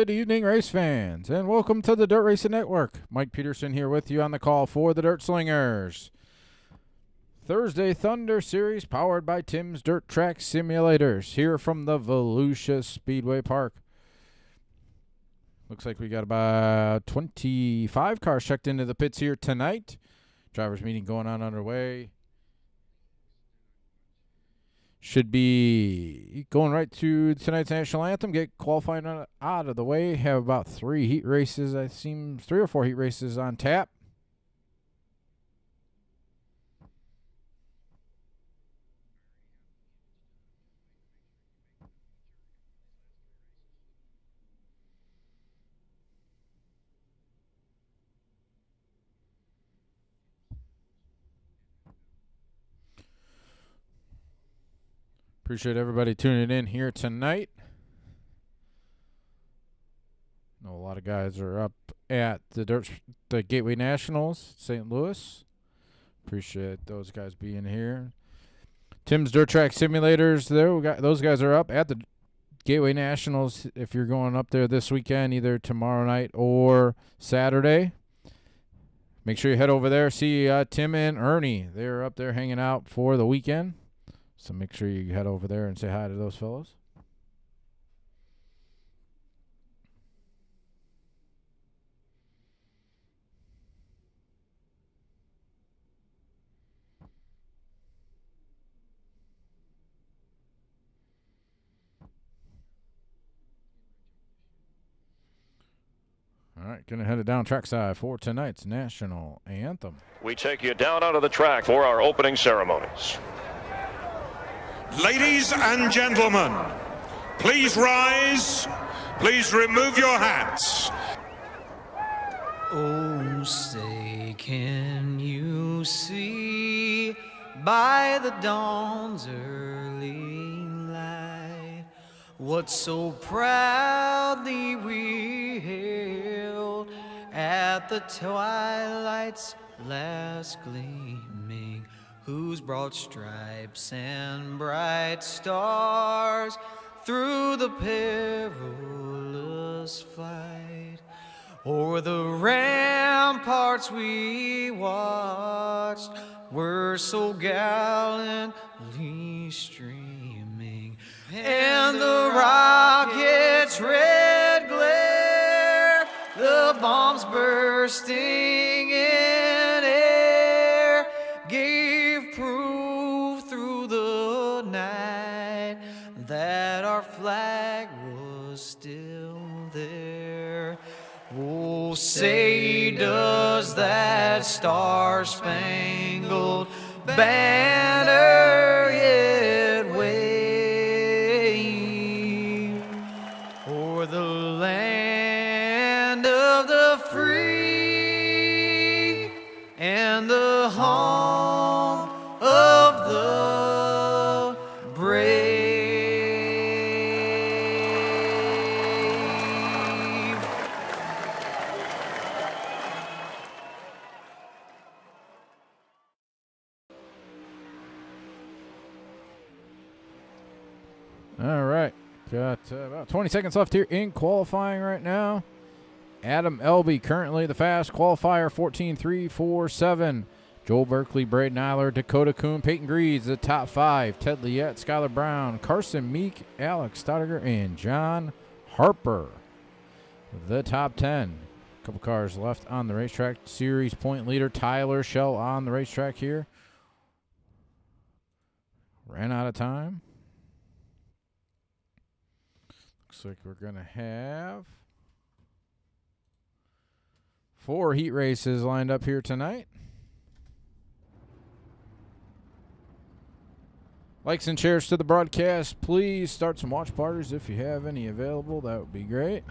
Good evening, race fans, and welcome to the Dirt Racing Network. Mike Peterson here with you on the call for the Dirt Slingers. Thursday Thunder Series powered by Tim's Dirt Track Simulators here from the Volusia Speedway Park. Looks like we got about 25 cars checked into the pits here tonight. Drivers meeting going on underway. Should be going right to tonight's national anthem. Get qualifying out of the way. Have about 3 heat races. I seem 3 or 4 heat races on tap. Appreciate everybody tuning in here tonight. I know a lot of guys are up at the Gateway Nationals, St. Louis. Appreciate those guys being here. Tim's Dirt Track Simulators, those guys are up at the Gateway Nationals. If you're going up there this weekend, either tomorrow night or Saturday, make sure you head over there. See Tim and Ernie. They're up there hanging out for the weekend. So make sure you head over there and say hi to those fellows. All right, going to head it down trackside for tonight's national anthem. We take you down onto the track for our opening ceremonies. Ladies and gentlemen, please rise. Please remove your hats. Oh, say, can you see by the dawn's early light what so proudly we hailed at the twilight's last gleaming, whose broad stripes and bright stars through the perilous fight o'er the ramparts we watched were so gallantly streaming, and the rocket's red glare, the bombs bursting in air, gave proof through the night that our flag was still there. Oh, say, does that star-spangled banner yet wave o'er the land of the free and the home of the brave? All right, got about 20 seconds left here in qualifying right now. Adam Elby currently the fast qualifier, 14.347. Joel Berkeley, Braden Nyler, Dakota Kuhn, Peyton Greaves, the top 5. Ted Liette, Skylar Brown, Carson Meek, Alex Stottiger, and John Harper, the top 10. A couple cars left on the racetrack. Series point leader Tyler Schell on the racetrack here. Ran out of time. Looks like we're going to have 4 heat races lined up here tonight. Likes and shares to the broadcast. Please start some watch parties if you have any available. That would be great.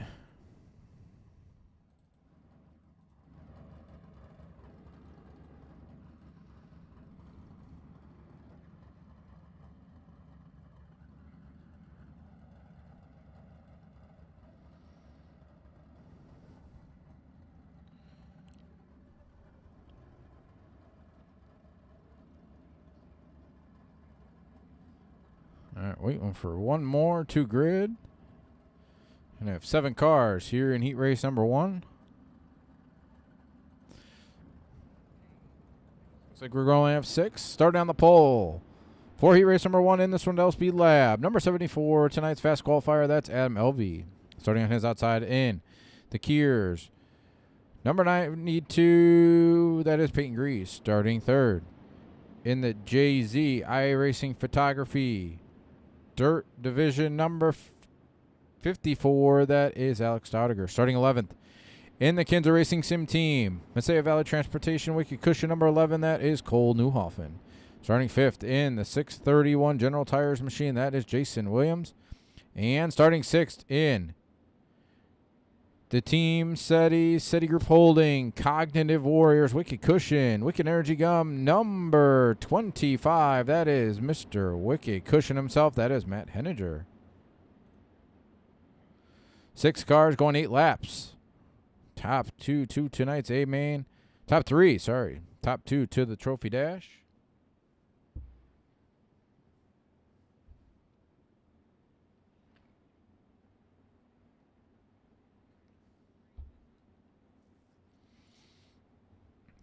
All right, waiting for one more to grid. Gonna have 7 cars here in heat race number 1. Looks like we're going to have 6. Start down the pole. For heat race number 1 in this one, Speed Lab. Number 74, tonight's fast qualifier, that's Adam Elvey. Starting on his outside in the Kiers. Number 92, that is Peyton Grease, starting 3rd. In the JZ IA Racing Photography Dirt Division number 54, that is Alex Staudiger, starting 11th. In the Kinza Racing Sim Team, Messiah Valley Transportation Wicked Cushion number 11, that is Cole Newhoffen. Starting 5th in the 631 General Tires Machine, that is Jason Williams. And starting 6th in the Team SETI Group Holding Cognitive Warriors Wicked Cushion, Wicked Energy Gum number 25, that is Mr. Wicked Cushion himself, that is Matt Henninger. 6 cars going 8 laps. Top 2 to tonight's A-Main. Top 3, sorry. Top 2 to the Trophy Dash.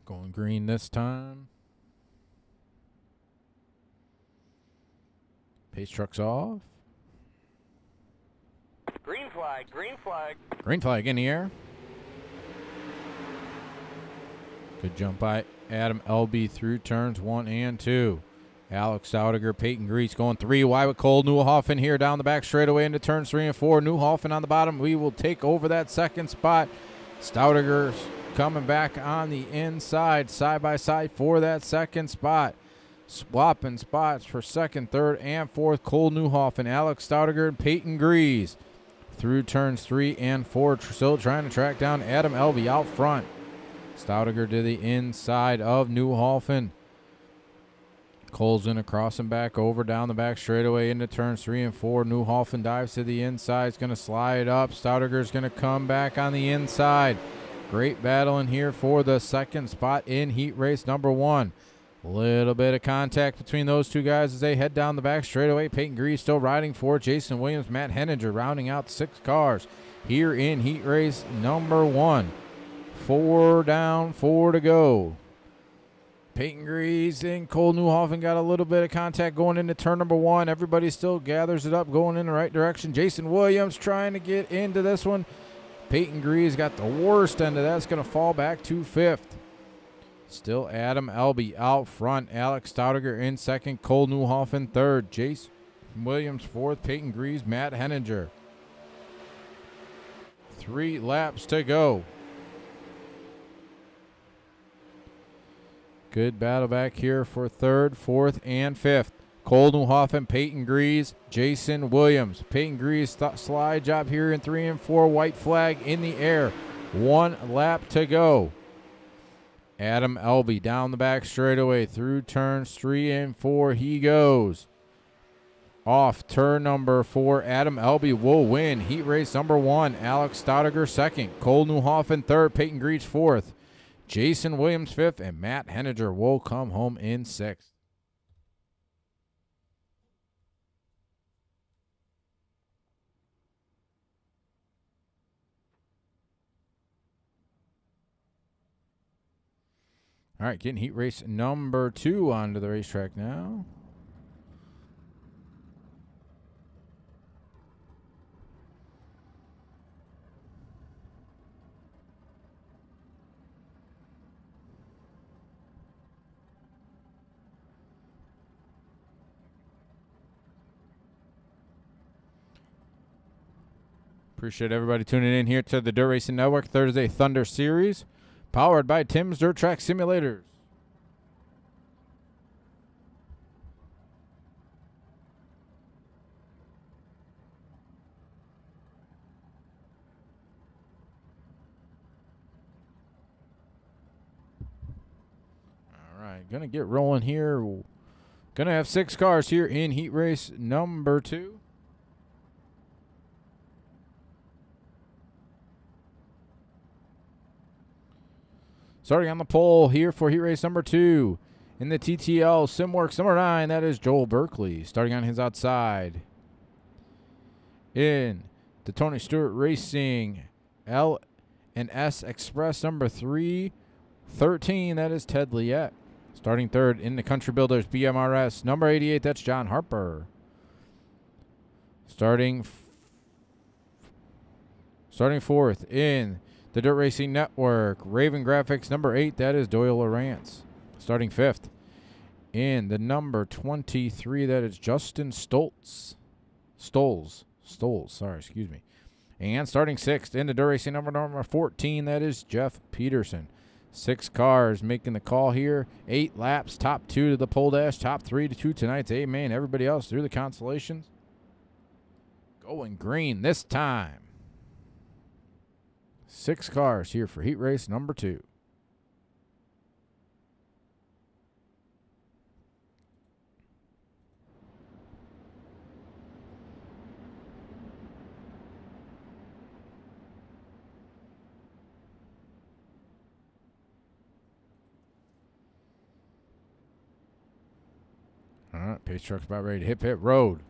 Going green this time. Pace truck's off. Green flag, green flag. Green flag in the air. Good jump by Adam Elby through turns 1 and 2. Alex Staudiger, Peyton Grease going 3 wide with Cole Newhoffen here down the back straightaway into turns 3 and 4. Newhoffen on the bottom. We will take over that second spot. Staudiger's coming back on the inside, side by side for that second spot. Swapping spots for second, third, and fourth. Cole Newhoffen, Alex Staudiger, and Peyton Grease through turns 3 and 4. Still trying to track down Adam Elby out front. Staudiger to the inside of Newhoffen. Cole's going to cross him back over down the back straightaway into turns 3 and 4. Newhoffen dives to the inside. He's going to slide up. Staudiger's going to come back on the inside. Great battle in here for the second spot in heat race number 1. A little bit of contact between those two guys as they head down the back straightaway. Peyton Grease still riding for Jason Williams. Matt Henninger rounding out 6 cars here in heat race number 1. 4 down, 4 to go. Peyton Grease and Cole Newhoffen got a little bit of contact going into turn number 1. Everybody still gathers it up, going in the right direction. Jason Williams trying to get into this one. Peyton Grease got the worst end of that. It's going to fall back to 5th. Still Adam Elby out front. Alex Staudiger in second. Cole Newhoffen third. Jason Williams fourth. Peyton Grease, Matt Henninger. 3 laps to go. Good battle back here for third, fourth, and fifth. Cole Newhoffen, Peyton Grease, Jason Williams. Peyton Grease slide job here in 3 and 4. White flag in the air. 1 lap to go. Adam Elby down the back straightaway through turns 3 and 4. He goes. Off turn number 4. Adam Elby will win heat race number 1. Alex Staudiger second. Cole Newhoffen third. Peyton Grease fourth. Jason Williams 5th, and Matt Henninger will come home in 6th. All right, getting heat race number 2 onto the racetrack now. Appreciate everybody tuning in here to the Dirt Racing Network Thursday Thunder Series, powered by Tim's Dirt Track Simulators. All right, gonna get rolling here. Gonna have 6 cars here in heat race number 2. Starting on the pole here for heat race number 2 in the TTL SimWorks number 9, that is Joel Berkeley. Starting on his outside. In the Tony Stewart Racing L and S Express number 313. That is Ted Liette. Starting third in the Country Builders BMRS number 88. That's John Harper. Starting fourth in the Dirt Racing Network Raven Graphics number 8. That is Doyle Lawrence. Starting fifth in the number 23. That is Justin Stolz. Sorry, excuse me. And starting sixth in the Dirt Racing number 14. That is Jeff Peterson. 6 cars making the call here. 8 laps. Top 2 to the pole dash. Top 3 to tonight's A-main. Everybody else through the consolations. Going green this time. 6 cars here for heat race number 2. All right, pace truck's about ready to hit pit road.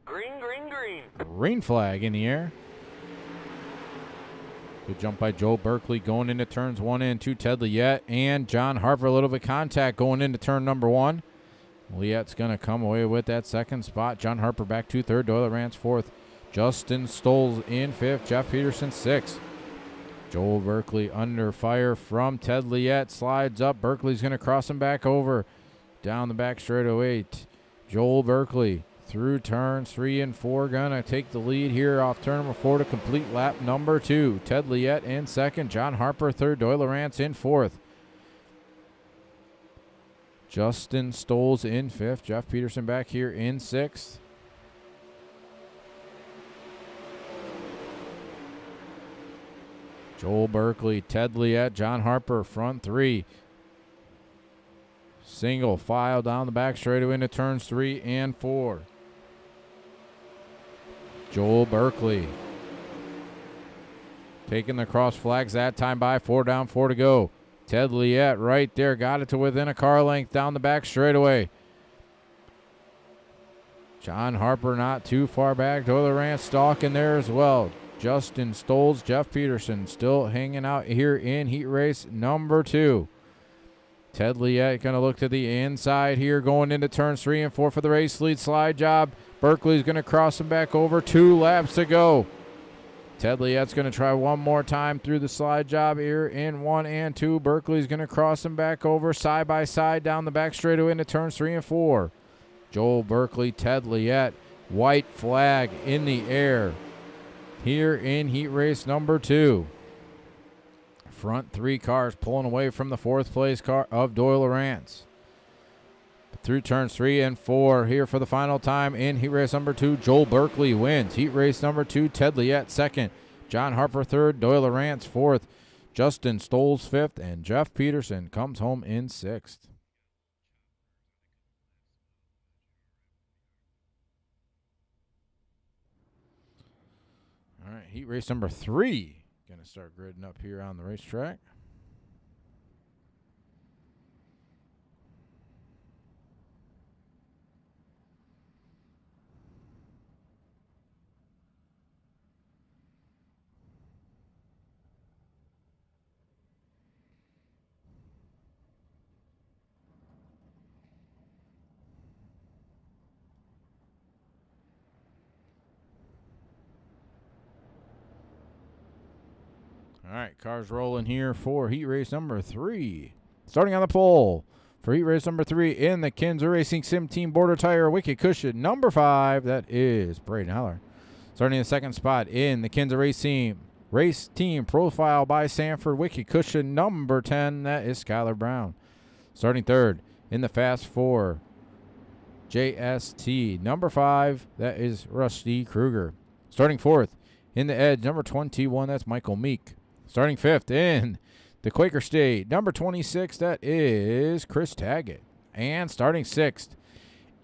Green, green, green. Green flag in the air. Good jump by Joe Berkeley going into turns 1 and 2. Ted Liette and John Harper, a little bit of contact going into turn number 1. Liette's going to come away with that second spot. John Harper back to third. Doyle Rance fourth. Justin Stolz in fifth. Jeff Peterson sixth. Joel Berkeley under fire from Ted Liette. Slides up. Berkeley's going to cross him back over. Down the back straightaway. Joel Berkeley through turns 3 and 4. Going to take the lead here off turn number 4 to complete lap number 2. Ted Liette in second. John Harper third. Doyle Rance in fourth. Justin Stolz in fifth. Jeff Peterson back here in sixth. Joel Berkeley, Ted Liette, John Harper, front 3. Single file down the back straightaway into turns 3 and 4. Joel Berkeley taking the cross flags that time by. 4 down, 4 to go. Ted Liette right there, got it to within a car length down the back straightaway. John Harper not too far back. Doyle Rance stalking there as well. Justin Stolz, Jeff Peterson still hanging out here in heat race number 2. Ted Liette going to look to the inside here going into turns 3 and 4 for the race lead slide job. Berkeley's going to cross him back over. 2 laps to go. Ted Liette's going to try one more time through the slide job here in 1 and 2. Berkeley's going to cross him back over side by side down the back straightaway into turns 3 and 4. Joel Berkeley, Ted Liette, white flag in the air here in heat race number 2. Front 3 cars pulling away from the 4th place car of Doyle Rance. Through turns 3 and 4 here for the final time in heat race number 2. Joel Berkeley wins. Heat race number 2, Ted Liette second. John Harper third. Doyle Rance fourth. Justin Stolz fifth. And Jeff Peterson comes home in 6th. All right, heat race number 3. Going to start gridding up here on the racetrack. All right, cars rolling here for heat race number 3. Starting on the pole for heat race number 3 in the Kinzer Racing Sim Team Border Tire Wicked Cushion number 5. That is Braden Heller. Starting in the second spot in the Kinzer Racing Race Team Profile by Sanford Wicked Cushion number 10. That is Skylar Brown. Starting third in the Fast 4 JST number 5. That is Rusty Kruger. Starting fourth in the Edge number 21. That's Michael Meek. Starting fifth in the Quaker State, number 26, that is Chris Taggett. And starting sixth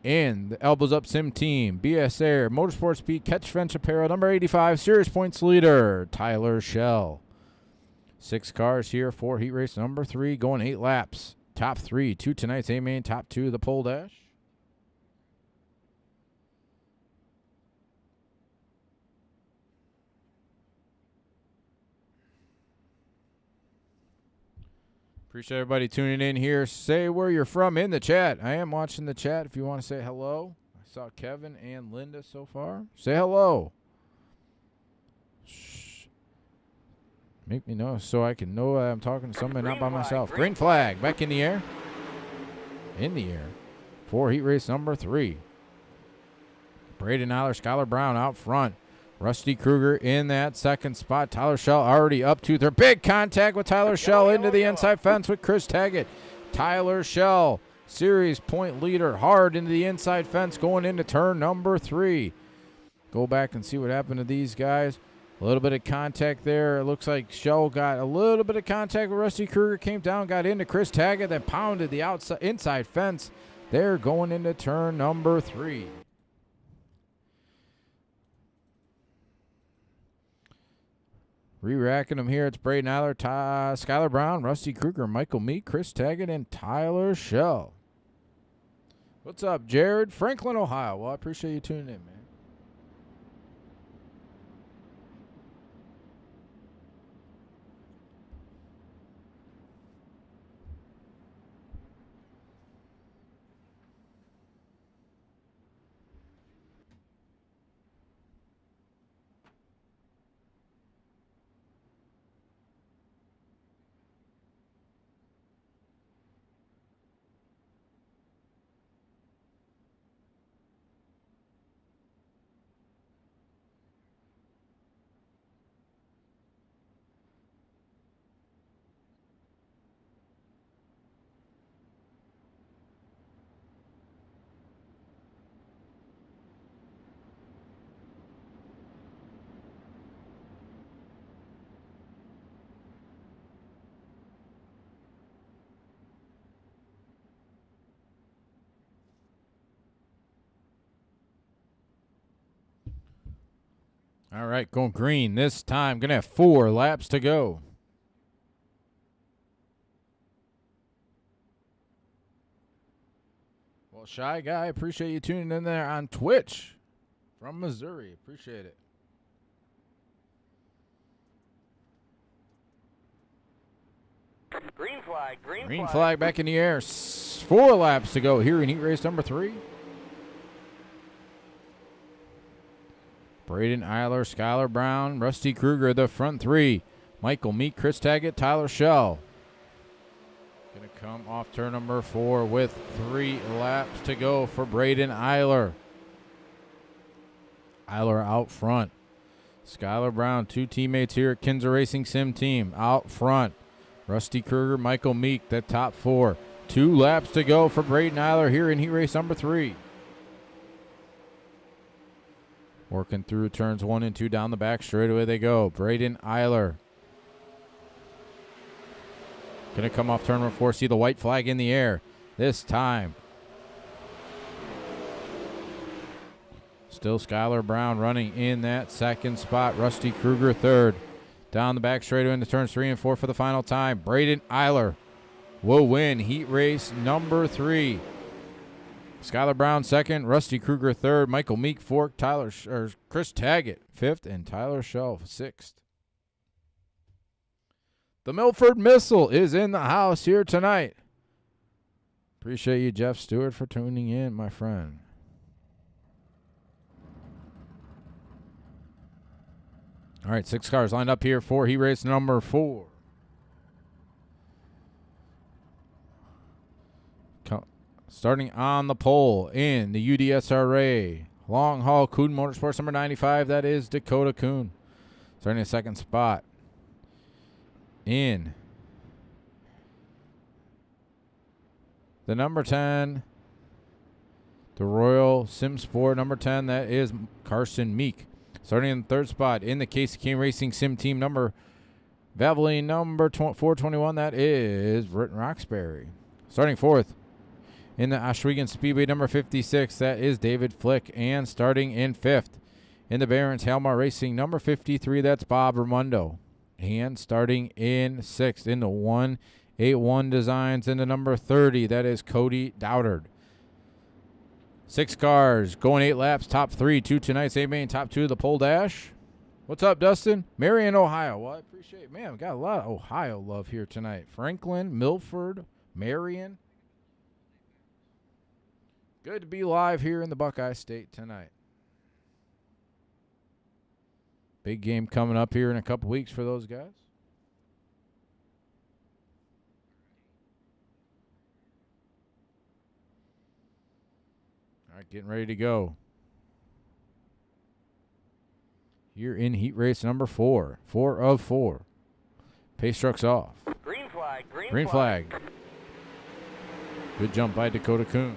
in the Elbows Up Sim Team, BS Air, Motorsports Beat, Catch Fence Apparel, number 85, Series Points leader, Tyler Schell. 6 cars here for heat race number 3, going 8 laps. Top 3 to tonight's A-Main, top 2 the pole dash. Appreciate everybody tuning in here. Say where you're from in the chat. I am watching the chat if you want to say hello. I saw Kevin and Linda so far. Say hello. Shh. Make me know so I can know I'm talking to somebody, not by myself. Green flag back in the air. In the air. For heat race number 3. Braden Aller, Skylar Brown out front. Rusty Kruger in that second spot. Tyler Schell already up to their big contact with Tyler Schell into the inside fence with Chris Taggett. Tyler Schell, series point leader, hard into the inside fence going into turn number 3. Go back and see what happened to these guys. A little bit of contact there. It looks like Schell got a little bit of contact with Rusty Kruger, came down, got into Chris Taggett, then pounded the inside fence. They're going into turn number 3. Re-racking them here. It's Braden Aller, Skylar Brown, Rusty Kruger, Michael Meek, Chris Taggett, and Tyler Schell. What's up, Jared? Franklin, Ohio. Well, I appreciate you tuning in, man. All right, going green this time. Going to have 4 laps to go. Well, Shy Guy, appreciate you tuning in there on Twitch from Missouri. Appreciate it. Green flag. Green flag back in the air. 4 laps to go here in heat race number 3. Braden Eiler, Skylar Brown, Rusty Kruger, the front 3. Michael Meek, Chris Taggett, Tyler Schell. Going to come off turn number 4 with 3 laps to go for Braden Eiler. Eiler out front. Skylar Brown, 2 teammates here at Kinzer Racing Sim Team, out front. Rusty Kruger, Michael Meek, the top 4. 2 laps to go for Braden Eiler here in heat race number 3. Working through turns 1 and 2 down the back straightaway they go. Braden Eiler. Going to come off turn number 4. See the white flag in the air. This time. Still Skylar Brown running in that second spot. Rusty Kruger third. Down the back straightaway into turns 3 and 4 for the final time. Braden Eiler will win heat race number 3. Skylar Brown second, Rusty Kruger third, Michael Meek fourth, Chris Taggett fifth, and Tyler Schell sixth. The Milford Missile is in the house here tonight. Appreciate you, Jeff Stewart, for tuning in, my friend. All right, 6 cars lined up here for heat race number 4. Starting on the pole in the UDSRA Long Haul Kuhn Motorsports number 95, that is Dakota Kuhn. Starting in second spot in the number 10, the Royal Sim Sport number 10, that is Carson Meek. Starting in the third spot in the Casey Kane Racing Sim Team number Valvoline number 421, that is Britton Roxbury. Starting fourth in the Oswego Speedway number 56, that is David Flick. And starting in fifth in the Barron's Halmar Racing number 53, that's Bob Raimondo. And starting in sixth in the 181 Designs in the number 30, that is Cody Dowdard. 6 cars going 8 laps, top 3 to tonight's A main, top 2 of the pole dash. What's up, Dustin? Marion, Ohio. Well, I appreciate it. Man, we got a lot of Ohio love here tonight. Franklin, Milford, Marion. Good to be live here in the Buckeye State tonight. Big game coming up here in a couple weeks for those guys. All right, getting ready to go. Here in heat race number 4. 4 of 4. Pace truck's off. Green flag. Green flag. Good jump by Dakota Kuhn.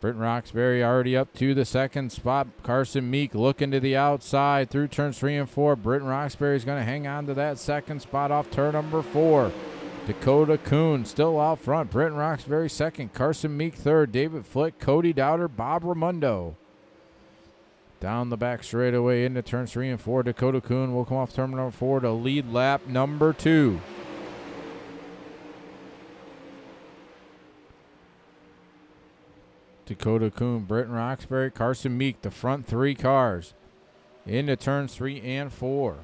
Britton Roxbury already up to the second spot. Carson Meek looking to the outside through turns 3 and 4. Britton Roxbury is going to hang on to that second spot off turn number 4. Dakota Kuhn still out front. Britton Roxbury second. Carson Meek third. David Flick, Cody Dowder, Bob Ramundo. Down the back straightaway into turns 3 and 4. Dakota Kuhn will come off turn number 4 to lead lap number 2. Dakota Kuhn, Britton Roxbury, Carson Meek, the front 3 cars. Into turns 3 and 4.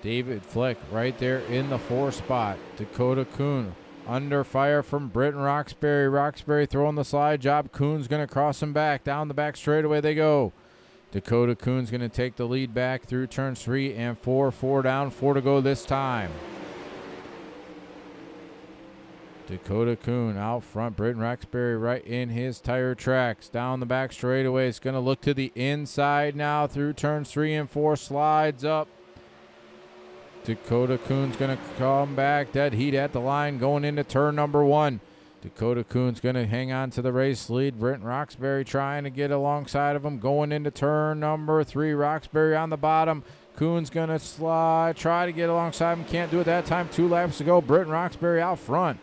David Flick right there in the 4 spot. Dakota Kuhn under fire from Britton Roxbury. Roxbury throwing the slide job. Kuhn's going to cross him back. Down the back straightaway they go. Dakota Kuhn's going to take the lead back through turns 3 and 4. 4 down, 4 to go this time. Dakota Kuhn out front. Britton Roxbury right in his tire tracks. Down the back straightaway. It's going to look to the inside now through turns 3 and 4. Slides up. Dakota Kuhn's going to come back. Dead heat at the line going into turn number 1. Dakota Kuhn's going to hang on to the race lead. Britton Roxbury trying to get alongside of him going into turn number 3. Roxbury on the bottom. Kuhn's going to slide, try to get alongside him. Can't do it that time. 2 laps to go. Britton Roxbury out front.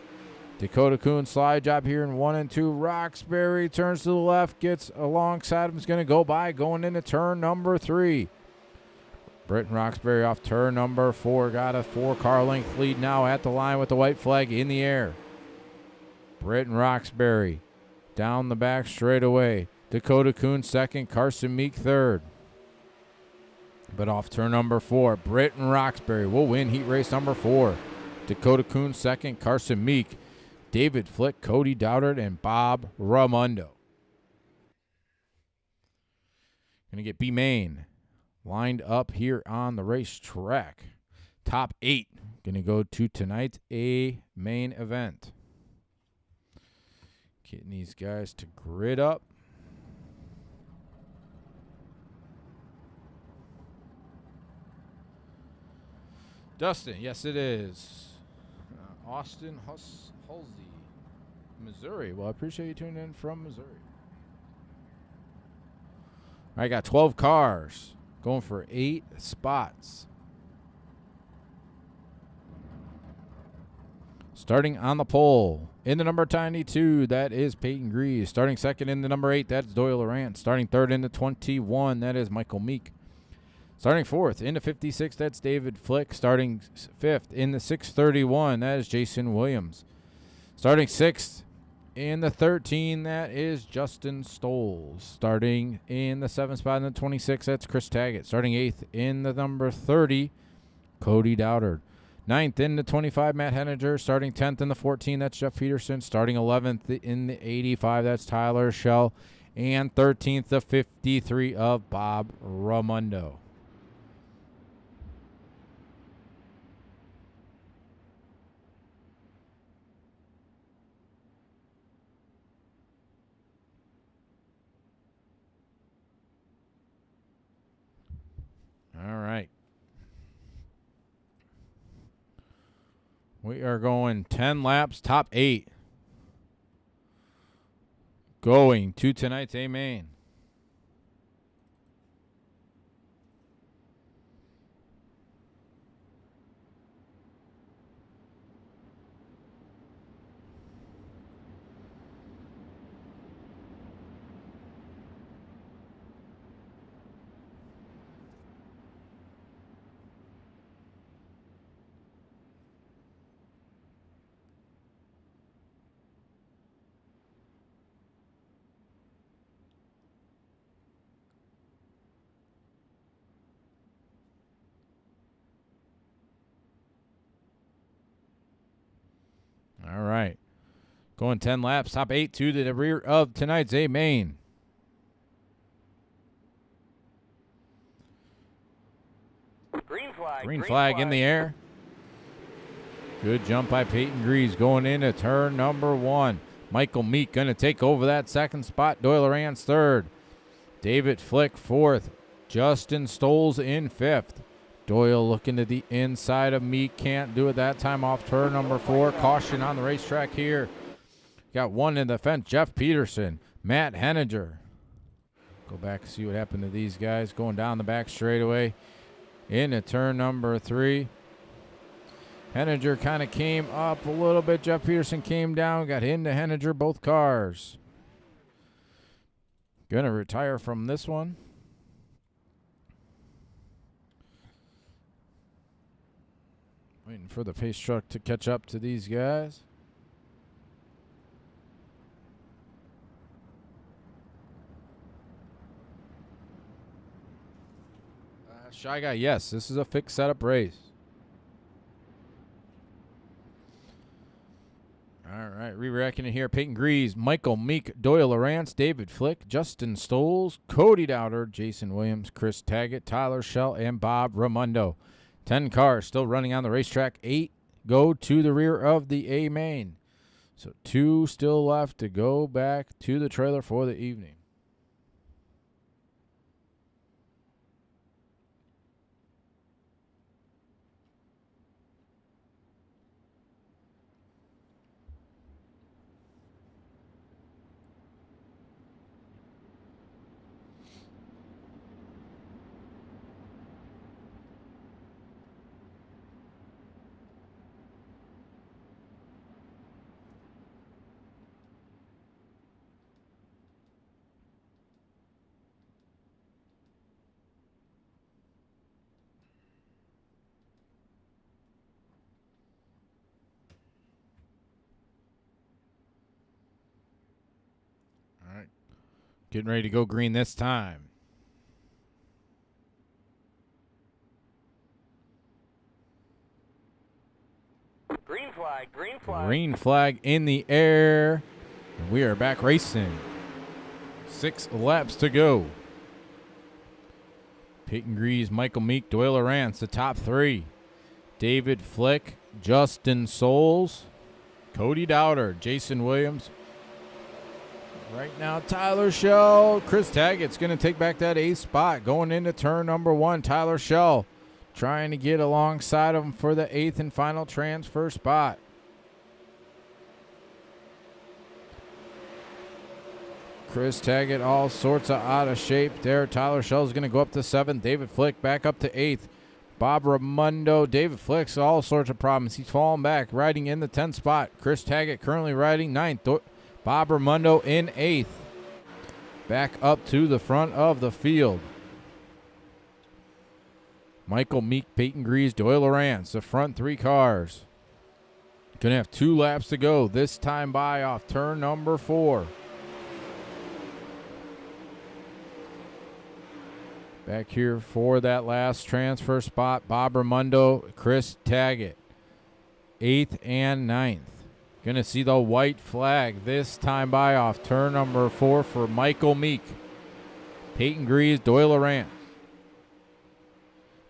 Dakota Kuhn slide job here in 1 and 2. Roxbury turns to the left, gets alongside him. Is going to go by going into turn number 3. Britton Roxbury off turn number 4. Got a 4-car length lead now at the line with the white flag in the air. Britton Roxbury down the back straightaway. Dakota Kuhn second. Carson Meek third. But off turn number 4, Britton Roxbury will win heat race number 4. Dakota Kuhn second. Carson Meek, David Flick, Cody Dowdard, and Bob Ramundo. Going to get B-Main lined up here on the racetrack. Top 8 going to go to tonight's main event. Getting these guys to grid up. Dustin, yes it is. Austin Halsey, Missouri. Well, I appreciate you tuning in from Missouri. I got 12 cars going for 8 spots. Starting on the pole, in the number 92, that is Peyton Grease. Starting second in the number 8, that's Doyle Laurent. Starting third in the 21, that is Michael Meek. Starting fourth in the 56, that's David Flick. Starting fifth in the 631, that is Jason Williams. Starting sixth in the 13, that is Justin Stoles. Starting in the 7th spot in the 26, that's Chris Taggett. Starting 8th in the number 30, Cody Dowdard. 9th in the 25, Matt Henninger. Starting 10th in the 14, that's Jeff Peterson. Starting 11th in the 85, that's Tyler Schell. And 13th, the 53 of Bob Ramundo. All right. We are going 10 laps, top 8. Going to tonight's A-Main. Going 10 laps, top 8 to the rear of tonight's A main. Green flag. Green flag in the air. Good jump by Peyton Grease going into turn number 1. Michael Meek going to take over that second spot. Doyle Lawrence third. David Flick fourth. Justin Stoles in fifth. Doyle looking to the inside of Meek. Can't do it that time off turn number 4. Caution on the racetrack here. Got one in the fence. Jeff Peterson. Matt Henninger. Go back and see what happened to these guys. Going down the back straightaway into turn number 3. Henninger kind of came up a little bit. Jeff Peterson came down. Got into Henninger, both cars. Going to retire from this one. Waiting for the pace truck to catch up to these guys. Shy Guy, yes, this is a fixed setup race. All right, re-reckoning here. Peyton Grease, Michael Meek, Doyle Lawrence, David Flick, Justin Stoles, Cody Dowder, Jason Williams, Chris Taggett, Tyler Schell, and Bob Ramundo. 10 cars still running on the racetrack. 8 go to the rear of the A main. So 2 still left to go back to the trailer for the evening. Getting ready to go green this time. Green flag. Green flag. Green flag in the air. And we are back racing. 6 laps to go. Peyton Grease, Michael Meek, Doyle Lawrence, the top 3. David Flick, Justin Souls, Cody Dowder, Jason Williams. Right now, Tyler Schell. Chris Taggett's going to take back that 8th spot. Going into turn number 1, Tyler Schell trying to get alongside him for the 8th and final transfer spot. Chris Taggett all sorts of out of shape there. Tyler Schell's going to go up to 7th. David Flick back up to 8th. Bob Ramundo. David Flick's all sorts of problems. He's falling back, riding in the 10th spot. Chris Taggett currently riding 9th. Bob Ramundo in 8th. Back up to the front of the field. Michael Meek, Peyton Grease, Doyle Lawrence, the front 3 cars. Gonna have 2 laps to go. This time by off turn number 4. Back here for that last transfer spot, Bob Ramundo, Chris Taggett. 8th and 9th. Gonna see the white flag this time by off turn number 4 for Michael Meek. Peyton Grease, Doyle Lawrence.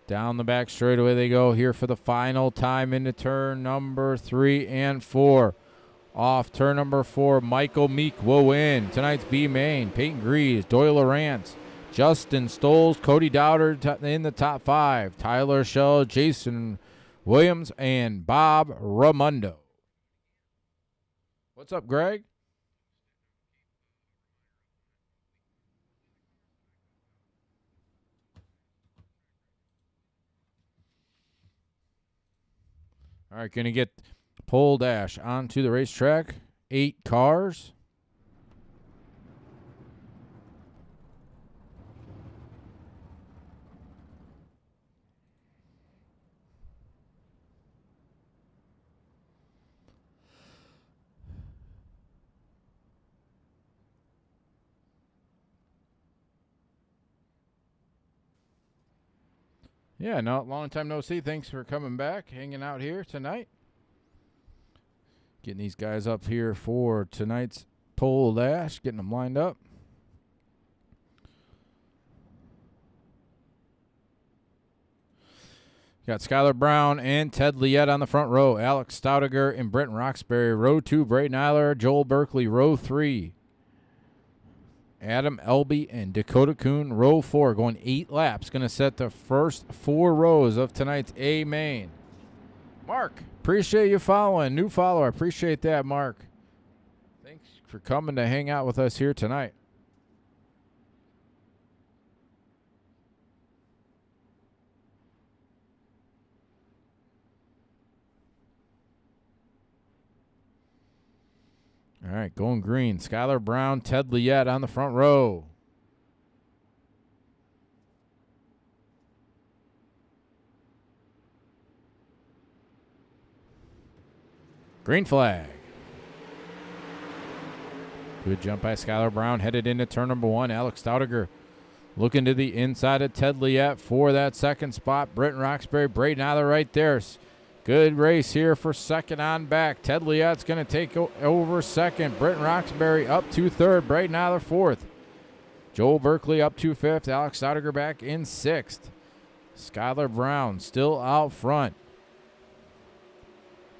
Down the back straightaway they go here for the final time into turn number 3 and 4. Off turn number 4, Michael Meek will win tonight's B main. Peyton Grease, Doyle Lawrence, Justin Stoles, Cody Dowder in the top 5. Tyler Schell, Jason Williams, and Bob Ramundo. What's up, Greg? All right, going to get pole dash onto the racetrack. 8 cars. Yeah, no, long time no see. Thanks for coming back, hanging out here tonight. Getting these guys up here for tonight's pole dash, getting them lined up. Got Skylar Brown and Ted Liette on the front row. Alex Stoudiger and Brenton Roxbury. Row 2, Braden Eiler, Joel Berkeley. Row 3, Adam Elby and Dakota Kuhn. Row 4, going 8 laps. Going to set the first 4 rows of tonight's A main. Mark, appreciate you following. New follower. Appreciate that, Mark. Thanks for coming to hang out with us here tonight. All right, going green. Skylar Brown, Ted Liette on the front row. Green flag. Good jump by Skylar Brown. Headed into turn number 1. Alex Stoudiger looking to the inside of Ted Liette for that second spot. Brenton Roxbury, Braden Eiler right there. Good race here for second on back. Ted Liette's going to take over second. Brenton Roxbury up to third. Braden Eiler fourth. Joel Berkeley up to fifth. Alex Stoudiger back in sixth. Skylar Brown still out front.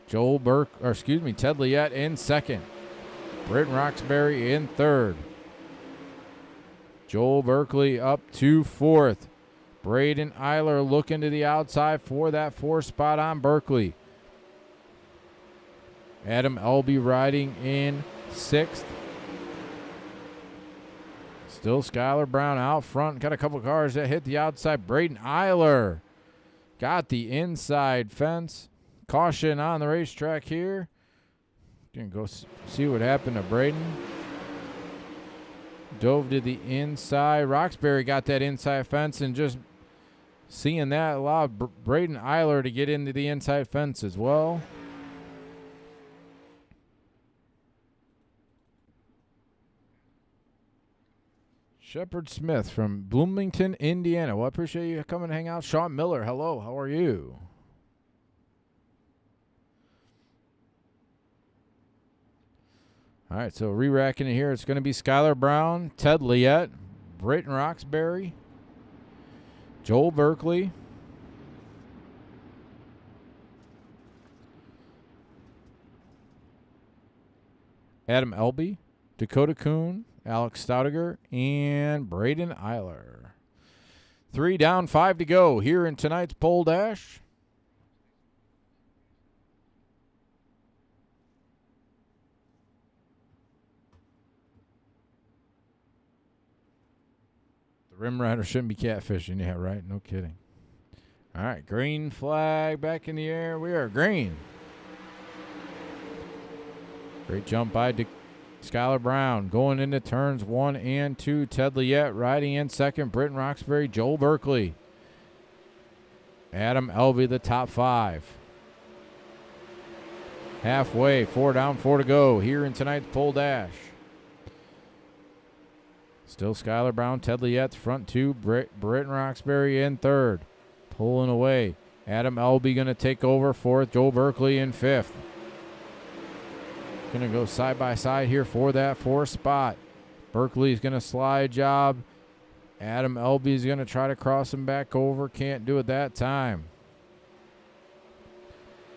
Ted Liette in second. Brenton Roxbury in third. Joel Berkeley up to fourth. Braden Eiler looking to the outside for that 4th spot on Berkeley. Adam Elby riding in 6th. Still Skylar Brown out front. Got a couple cars that hit the outside. Braden Eiler got the inside fence. Caution on the racetrack here. Gonna go see what happened to Braden. Dove to the inside. Roxbury got that inside fence, and just seeing that allowed Braden Eiler to get into the inside fence as well. Shepard Smith from Bloomington, Indiana. Well, I appreciate you coming to hang out. Sean Miller, hello. How are you? All right, so re-racking it here. It's going to be Skylar Brown, Ted Liette, Brenton Roxbury, Joel Berkeley, Adam Elby, Dakota Kuhn, Alex Stoudiger, and Braden Eiler. 3 down, 5 to go here in tonight's pole dash. Rim rider shouldn't be catfishing. Yeah, right. No kidding. All right, green flag back in the air. We are green. Great jump by Skylar Brown. Going into turns 1 and 2. Ted Liette riding in second. Brenton Roxbury, Joel Berkeley. Adam Elby, the top 5. Halfway, 4 down, 4 to go here in tonight's pole dash. Still Skylar Brown, Ted Liette, front 2. Brenton Roxbury in third. Pulling away. Adam Elby going to take over 4th. Joel Berkeley in 5th. Going to go side by side here for that 4th spot. Berkeley's going to slide job. Adam Elby's going to try to cross him back over. Can't do it that time.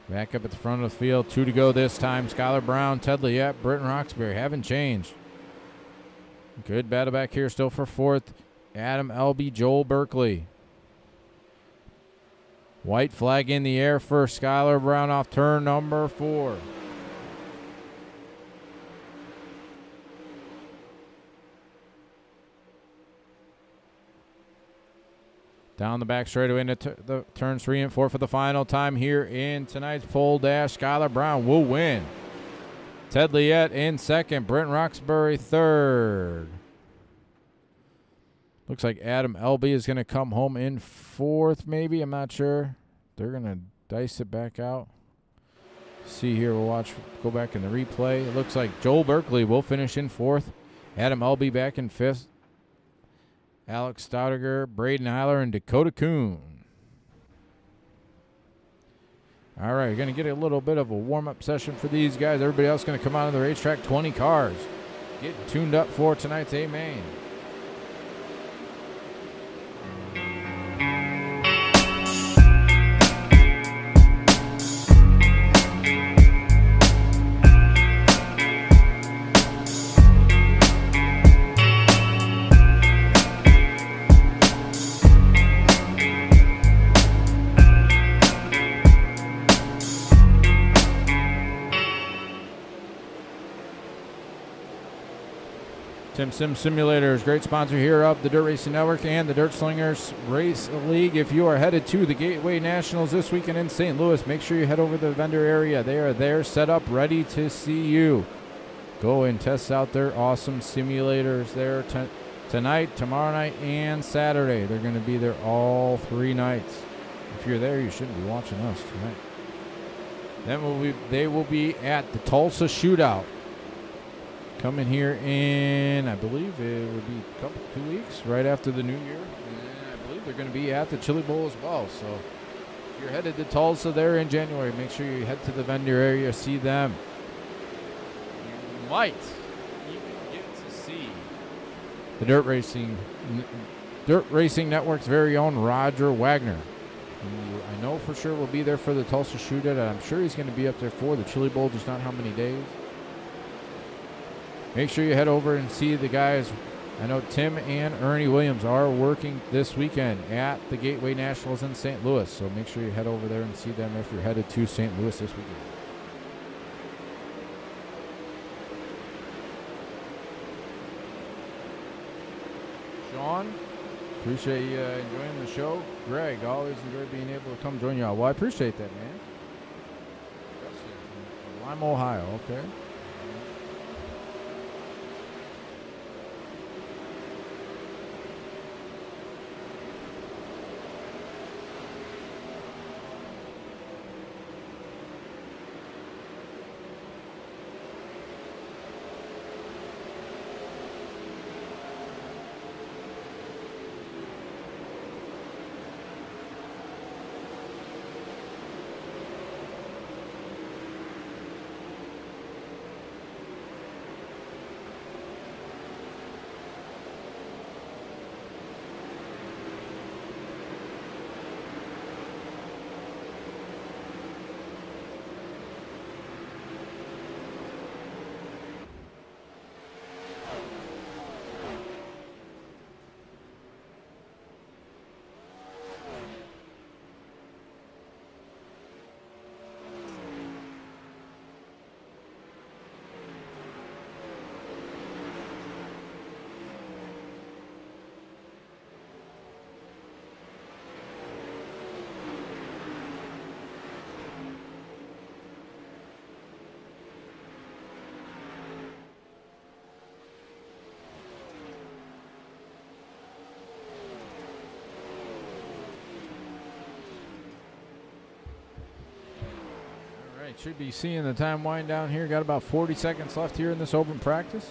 Back up at the front of the field. 2 to go this time. Skylar Brown, Ted Liette, Brenton Roxbury haven't changed. Good battle back here still for 4th. Adam Elby, Joel Berkeley. White flag in the air for Skylar Brown off turn number 4. Down the back straightaway into the turns 3 and 4 for the final time here in tonight's pole dash. Skylar Brown will win. Ted Liette in second. Brenton Roxbury third. Looks like Adam Elby is going to come home in 4th maybe. I'm not sure. They're going to dice it back out. See here. We'll go back in the replay. It looks like Joel Berkeley will finish in 4th. Adam Elby back in 5th. Alex Stoudiger, Braden Eiler, and Dakota Kuhn. All All right, you're going to get a little bit of a warm-up session for these guys. Everybody else going to come out of the racetrack. 20 cars. Get tuned up for tonight's A-Main. TimsSims Simulators, great sponsor here of the Dirt Racing Network and the Dirt Slingers Race League. If you are headed to the Gateway Nationals this weekend in St. Louis, make sure you head over to the vendor area. They are there, set up, ready to see you. Go and test out their awesome simulators there tonight, tomorrow night, and Saturday. They're going to be there all 3 nights. If you're there, you shouldn't be watching us tonight. Then they will be at the Tulsa Shootout. Coming here in, I believe it would be 2 weeks, right after the New Year. And I believe they're going to be at the Chili Bowl as well. So if you're headed to Tulsa there in January, make sure you head to the vendor area, see them. You might even get to see the Dirt Racing Network's very own Roger Wagner. Who I know for sure will be there for the Tulsa Shootout, and I'm sure he's going to be up there for the Chili Bowl, just not how many days. Make sure you head over and see the guys. I know Tim and Ernie Williams are working this weekend at the Gateway Nationals in St. Louis. So make sure you head over there and see them if you're headed to St. Louis this weekend. Sean, appreciate you enjoying the show. Greg, always enjoy being able to come join you all. Well, I appreciate that, man. Lima, Ohio, okay. Should be seeing the time wind down here. Got about 40 seconds left here in this open practice.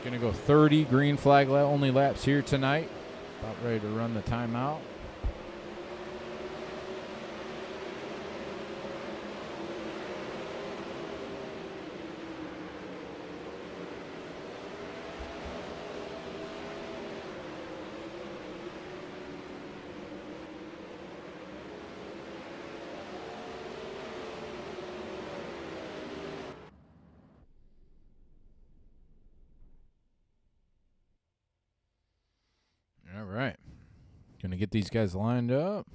Going to go 30 green flag only laps here tonight. About ready to run the timeout. All right. Going to get these guys lined up.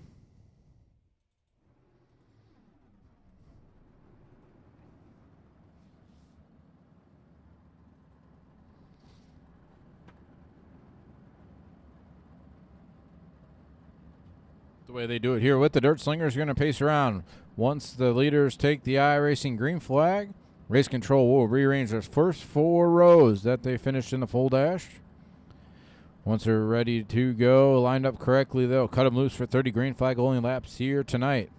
The way they do it here with the Dirt Slingers, going to pace around. Once the leaders take the iRacing green flag, Race control will rearrange those first 4 rows that they finished in the full dash. Once they're ready to go, lined up correctly, they'll cut them loose for 30 green flag only laps here tonight.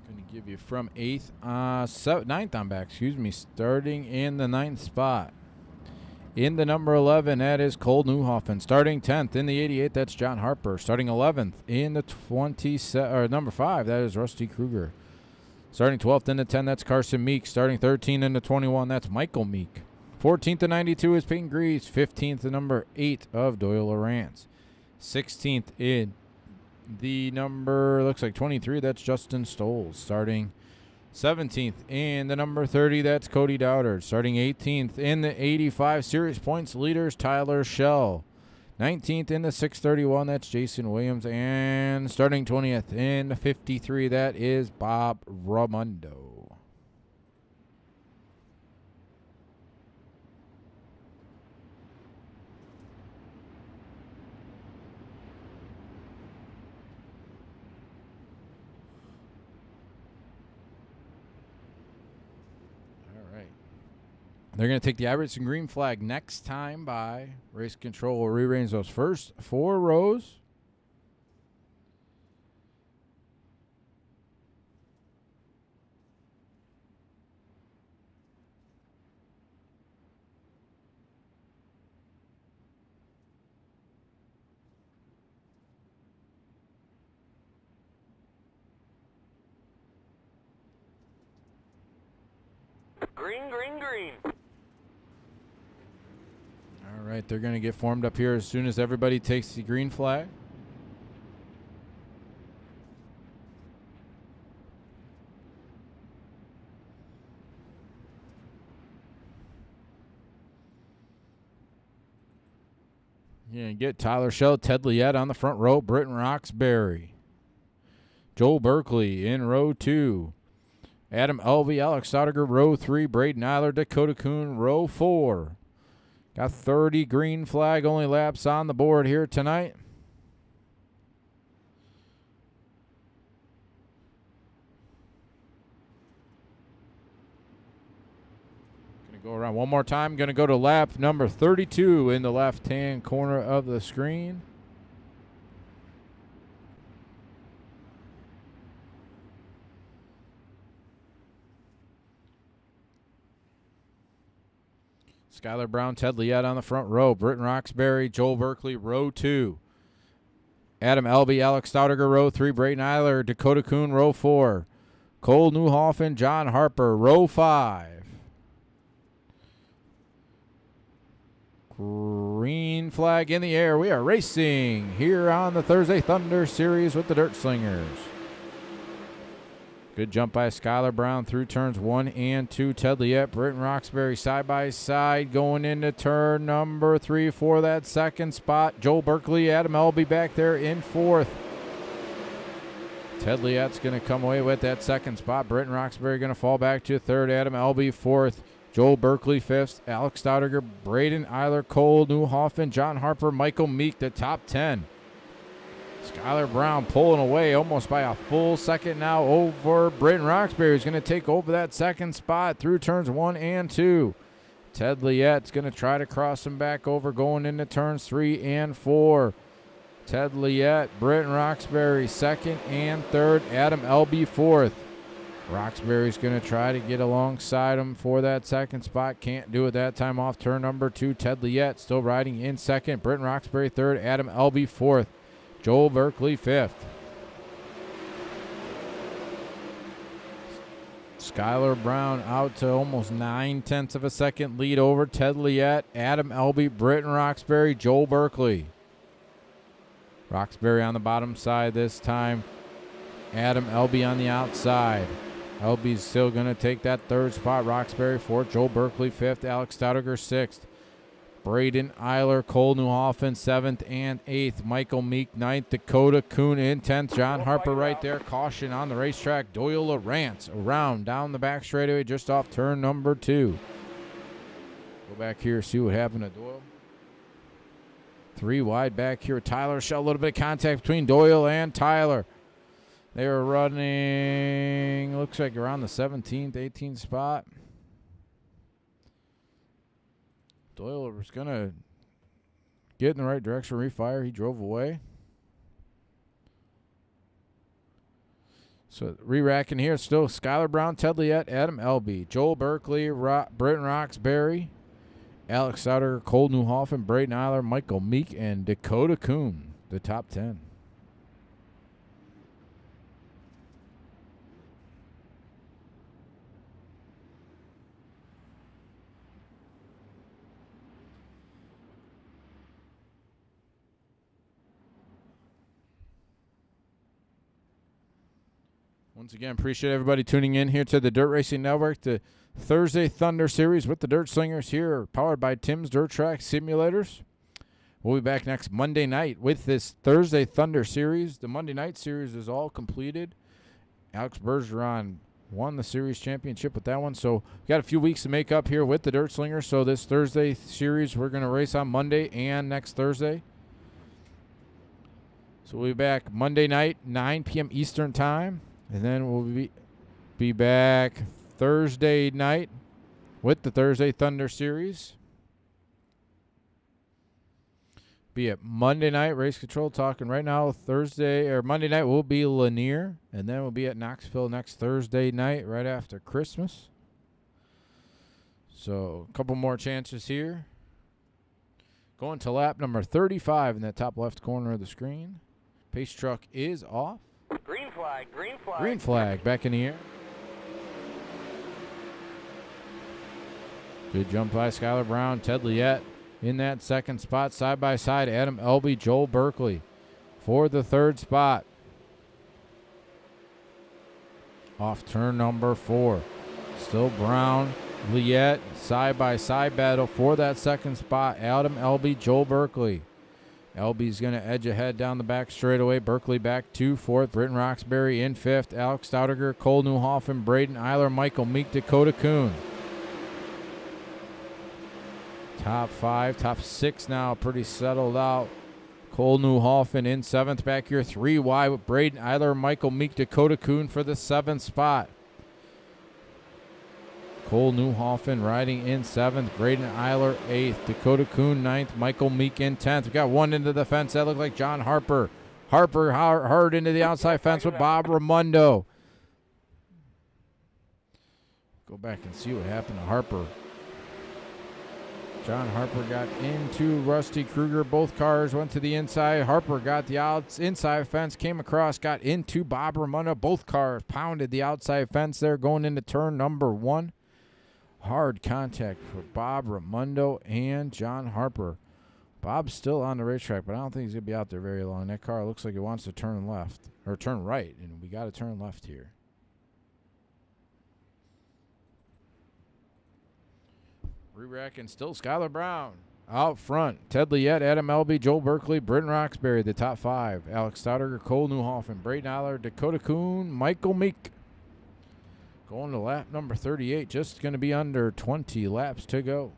Going to give you from 9th on back, starting in the 9th spot. In the number 11, that is Cole Newhoffen. Starting 10th in the 88, that's John Harper. Starting 11th in the number 5, that is Rusty Kruger. Starting 12th in the 10, that's Carson Meek. Starting 13 in the 21, that's Michael Meek. 14th to 92 is Peyton Greaves. 15th to number 8 of Doyle Lawrence. 16th in the number, looks like 23, that's Justin Stoles. Starting 17th in the number 30, that's Cody Dowdard. Starting 18th in the 85 series points leaders, Tyler Schell. 19th in the 631, that's Jason Williams. And starting 20th in the 53, that is Bob Ramundo. They're going to take the Iverson green flag next time by race control. Will rearrange those first 4 rows. Green, green, green. All right, they're going to get formed up here as soon as everybody takes the green flag. Yeah, get Tyler Schell, Ted Liette on the front row, Britton Roxbury. Joel Berkeley in row 2. Adam Elvey, Alex Staudiger, row 3. Braden Eiler, Dakota Kuhn, row 4. Got 30 green flag only laps on the board here tonight. Going to go around one more time. Going to go to lap number 32 in the left-hand corner of the screen. Skylar Brown, Ted Liette on the front row. Britton Roxbury, Joel Berkeley, row 2. Adam Elby, Alex Staudiger, row 3. Braden Eiler, Dakota Kuhn, row 4. Cole Newhoffen, John Harper, row 5. Green flag in the air. We are racing here on the Thursday Thunder Series with the Dirt Slingers. Good jump by Skylar Brown through turns 1 and 2. Ted Liette, Britton Roxbury side by side going into turn number 3 for that second spot. Joel Berkeley, Adam Elby back there in 4th. Ted Liette's going to come away with that second spot. Britton Roxbury going to fall back to 3rd. Adam Elby 4th. Joel Berkeley 5th. Alex Staudiger, Braden Eiler, Cole Newhoffen, John Harper, Michael Meek, the top 10. Skylar Brown pulling away almost by a full second now over Britton Roxbury, who's going to take over that second spot through turns 1 and 2. Ted Liette's going to try to cross him back over going into turns 3 and 4. Ted Liette, Britton Roxbury 2nd and 3rd. Adam Elby 4th. Roxbury's going to try to get alongside him for that second spot. Can't do it that time off turn number 2. Ted Liette still riding in 2nd. Britton Roxbury 3rd. Adam Elby 4th. Joel Berkeley 5th. Skylar Brown out to almost 9/10 of a second lead over Ted Liette, Adam Elby, Britton Roxbury, Joel Berkeley. Roxbury on the bottom side this time. Adam Elby on the outside. Elby's still going to take that 3rd spot. Roxbury 4th, Joel Berkeley 5th, Alex Staudiger 6th. Braden Eiler, Cole Newhoffen 7th and 8th. Michael Meek 9th. Dakota Kuhn in 10th. John Harper right there. Caution on the racetrack. Doyle Lawrence around down the back straightaway just off turn number 2. Go back here, see what happened to Doyle. 3 wide back here. Tyler Shell, a little bit of contact between Doyle and Tyler. They were running, looks like around the 17th, 18th spot. Doyle was going to get in the right direction, refire. He drove away. So re-racking here, still Skylar Brown, Ted Liette, Adam Elby, Joel Berkeley, Britton Roxbury, Alex Sauter, Cole Newhoffen, Braden Eiler, Michael Meek, and Dakota Kuhn, the top 10. Once again, appreciate everybody tuning in here to the Dirt Racing Network, the Thursday Thunder Series with the Dirt Slingers here, powered by Tim's Dirt Track Simulators. We'll be back next Monday night with this Thursday Thunder Series. The Monday night series is all completed. Alex Bergeron won the series championship with that one, so we got a few weeks to make up here with the Dirt Slingers. So this Thursday series, we're going to race on Monday and next Thursday. So we'll be back Monday night, 9 p.m. Eastern Time. And then we'll be back Thursday night with the Thursday Thunder Series. Be it Monday night race control talking right now. Thursday or Monday night will be Lanier, and then we'll be at Knoxville next Thursday night right after Christmas. So a couple more chances here. Going to lap number 35 in that top left corner of the screen. Pace truck is off. Green flag, green flag. Green flag back in the air. Good jump by Skylar Brown. Ted Liette in that second spot. Side by side, Adam Elby, Joel Berkeley for the third spot. Off turn number 4. Still Brown, Liette, side by side battle for that second spot. Adam Elby, Joel Berkeley. Elby's going to edge ahead down the back straightaway. Berkeley back to 4th. Britton Roxbury in 5th. Alex Staudiger, Cole Newhoffen, Braden Eiler, Michael Meek, Dakota Kuhn. Top 5, top 6 now, pretty settled out. Cole Newhoffen in 7th back here. 3 wide with Braden Eiler, Michael Meek, Dakota Kuhn for the 7th spot. Cole Newhoffen riding in 7th. Braden Eiler 8th. Dakota Kuhn 9th. Michael Meek in 10th. We got one into the fence. That looked like John Harper. Harper hard into the outside fence with Bob Raimondo. Go back and see what happened to Harper. John Harper got into Rusty Kruger. Both cars went to the inside. Harper got the inside fence, came across, got into Bob Raimondo. Both cars pounded the outside fence there going into turn number 1. Hard contact for Bob Raimondo and John Harper. Bob's still on the racetrack, but I don't think he's going to be out there very long. That car looks like it wants to turn left, or turn right, and we got to turn left here. Re-racking still Skylar Brown. Out front, Ted Liette, Adam Elby, Joel Berkeley, Britton Roxbury, the top 5. Alex Staudiger, Cole Newhoffen, Braden Eiler, Dakota Kuhn, Michael Meek. Going to lap number 38, just going to be under 20 laps to go.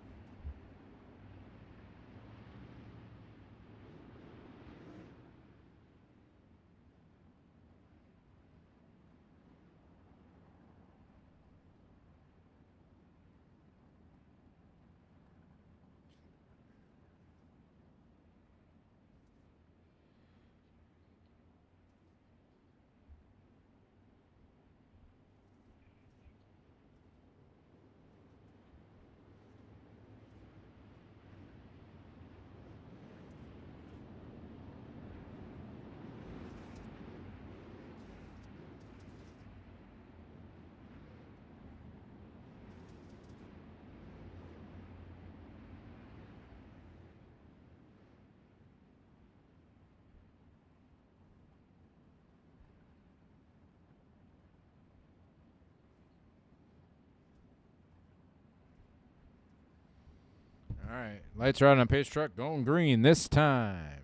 All right, lights are out on pace truck, going green this time.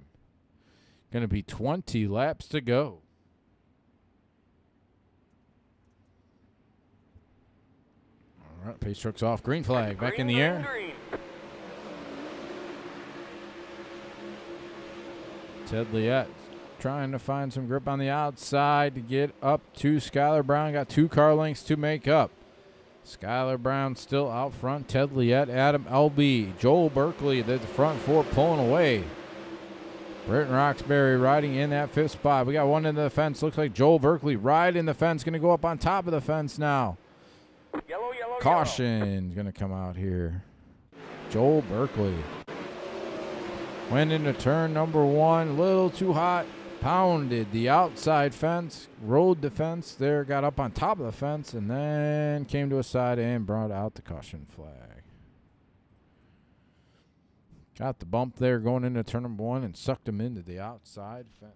Going to be 20 laps to go. All right, pace truck's off. Green flag back in the air. Green. Ted Liette trying to find some grip on the outside to get up to Skylar Brown. Got 2 car lengths to make up. Skylar Brown still out front. Ted Liette, Adam Elby, Joel Berkeley, the front 4 pulling away. Britton Roxbury riding in that 5th spot. We got one into the fence. Looks like Joel Berkeley right in the fence. Going to go up on top of the fence now. Yellow, yellow, Caution going to come out here. Joel Berkeley. Went into turn number 1. A little too hot. Pounded the outside fence. Rode the fence there. Got up on top of the fence. And then came to a side and brought out the caution flag. Got the bump there going into turn number 1 and sucked him into the outside fence.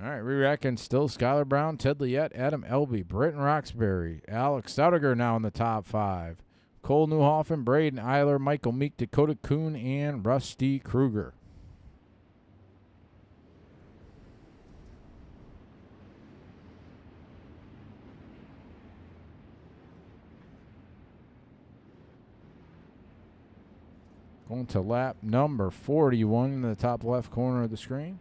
All right, re-reckon still Skylar Brown, Ted Liette, Adam Elby, Britton Roxbury, Alex Stoutiger now in the top 5. Cole Newhoffen, Braden Eiler, Michael Meek, Dakota Kuhn, and Rusty Kruger. Going to lap number 41 in the top left corner of the screen.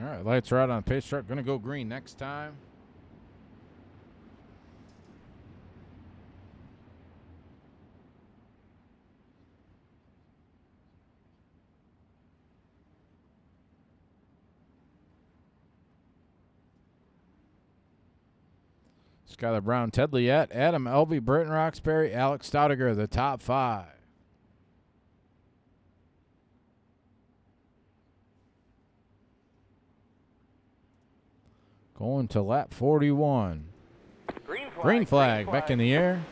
All right, lights are out on the pace truck. Going to go green next time. Skylar Brown, Ted Liette, Adam Elby, Britton Roxbury, Alex Stoutiger, the top 5. Going to lap 41. Green flag back in the air.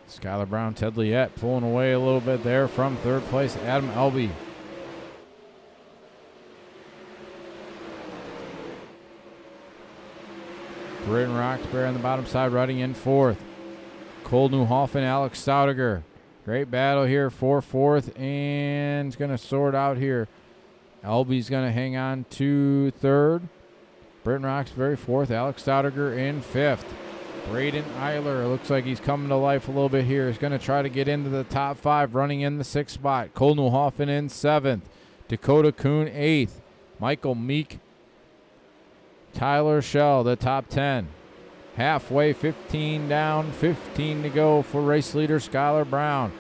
Skylar Brown, Ted Liette pulling away a little bit there from 3rd place, Adam Elby. Britton Roxbury on the bottom side riding in 4th. Cole Newhoffen, Alex Stoutiger. Great battle here for 4th, and it's going to sort out here. Elby's going to hang on to 3rd. Britton Roxbury 4th. Alex Stoutiger in 5th. Braden Eiler looks like he's coming to life a little bit here. He's going to try to get into the top 5, running in the 6th spot. Cole Newhoffen in 7th. Dakota Kuhn 8th. Michael Meek. Tyler Schell, the top 10. Halfway, 15 down, 15 to go for race leader Skylar Brown.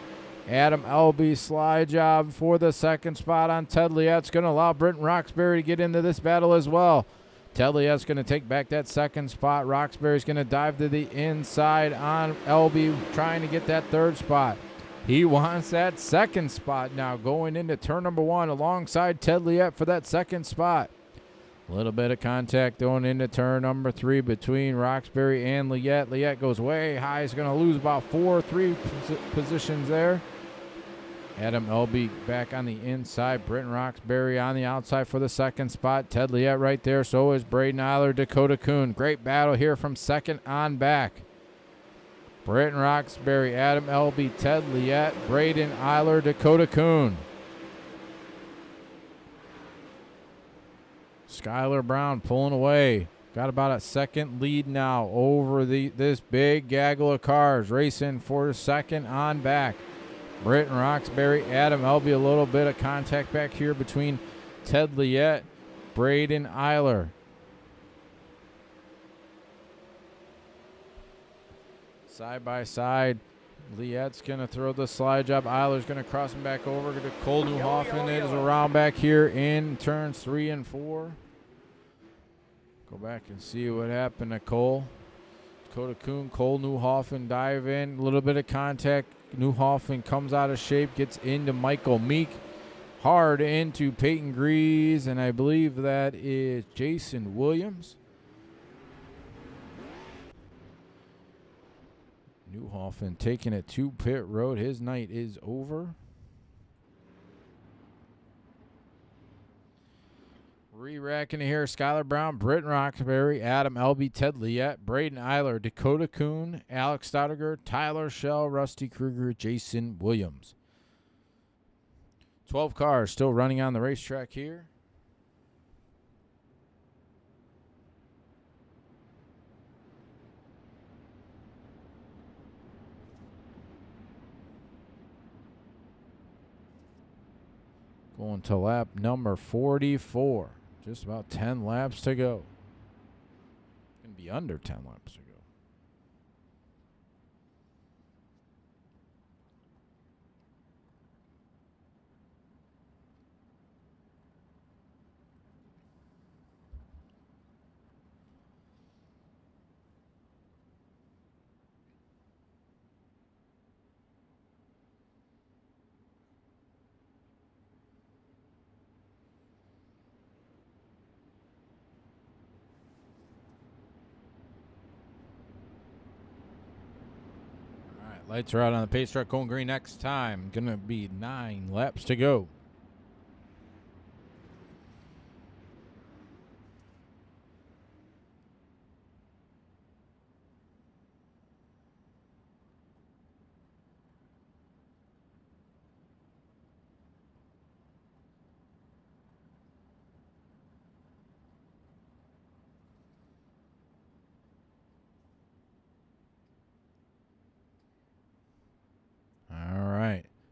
Adam Elby slide job for the 2nd spot on Ted Liette's going to allow Britton Roxbury to get into this battle as well. Ted Liette's going to take back that 2nd spot. Roxbury's going to dive to the inside on Elby, trying to get that 3rd spot. He wants that 2nd spot now, going into turn number 1 alongside Ted Liette for that 2nd spot. A little bit of contact going into turn number 3 between Roxbury and Liette. Liette goes way high. He's going to lose about 3 positions there. Adam Elby back on the inside. Britton Roxbury on the outside for the 2nd spot. Ted Liette right there. So is Braden Eiler, Dakota Kuhn. Great battle here from 2nd on back. Britton Roxbury, Adam Elby, Ted Liette, Braden Eiler, Dakota Kuhn. Skylar Brown pulling away. Got about a 2nd lead now over this big gaggle of cars racing for 2nd on back. Britton Roxbury, Adam Elby, a little bit of contact back here between Ted Liette, Braden Eiler. Side by side, Liette's going to throw the slide job. Eiler's going to cross him back over to Cole Newhoffen. It is around back here in turns 3 and 4. Go back and see what happened to Cole. Dakota Kuhn, Cole Newhoffen dive in. A little bit of contact. Newhoffen comes out of shape, gets into Michael Meek. Hard into Peyton Grease, and I believe that is Jason Williams. Newhoffen taking it to pit road. His night is over. Re-racking here, Skylar Brown, Britton Roxbury, Adam Elby, Ted Liette, Braden Eiler, Dakota Kuhn, Alex Stoudiger, Tyler Shell, Rusty Kruger, Jason Williams. 12 cars still running on the racetrack here. Going to lap number 44. Just about 10 laps to go. Going to be under 10 laps to go. Lights are out on the pace track, going green next time. Going to be 9 laps to go.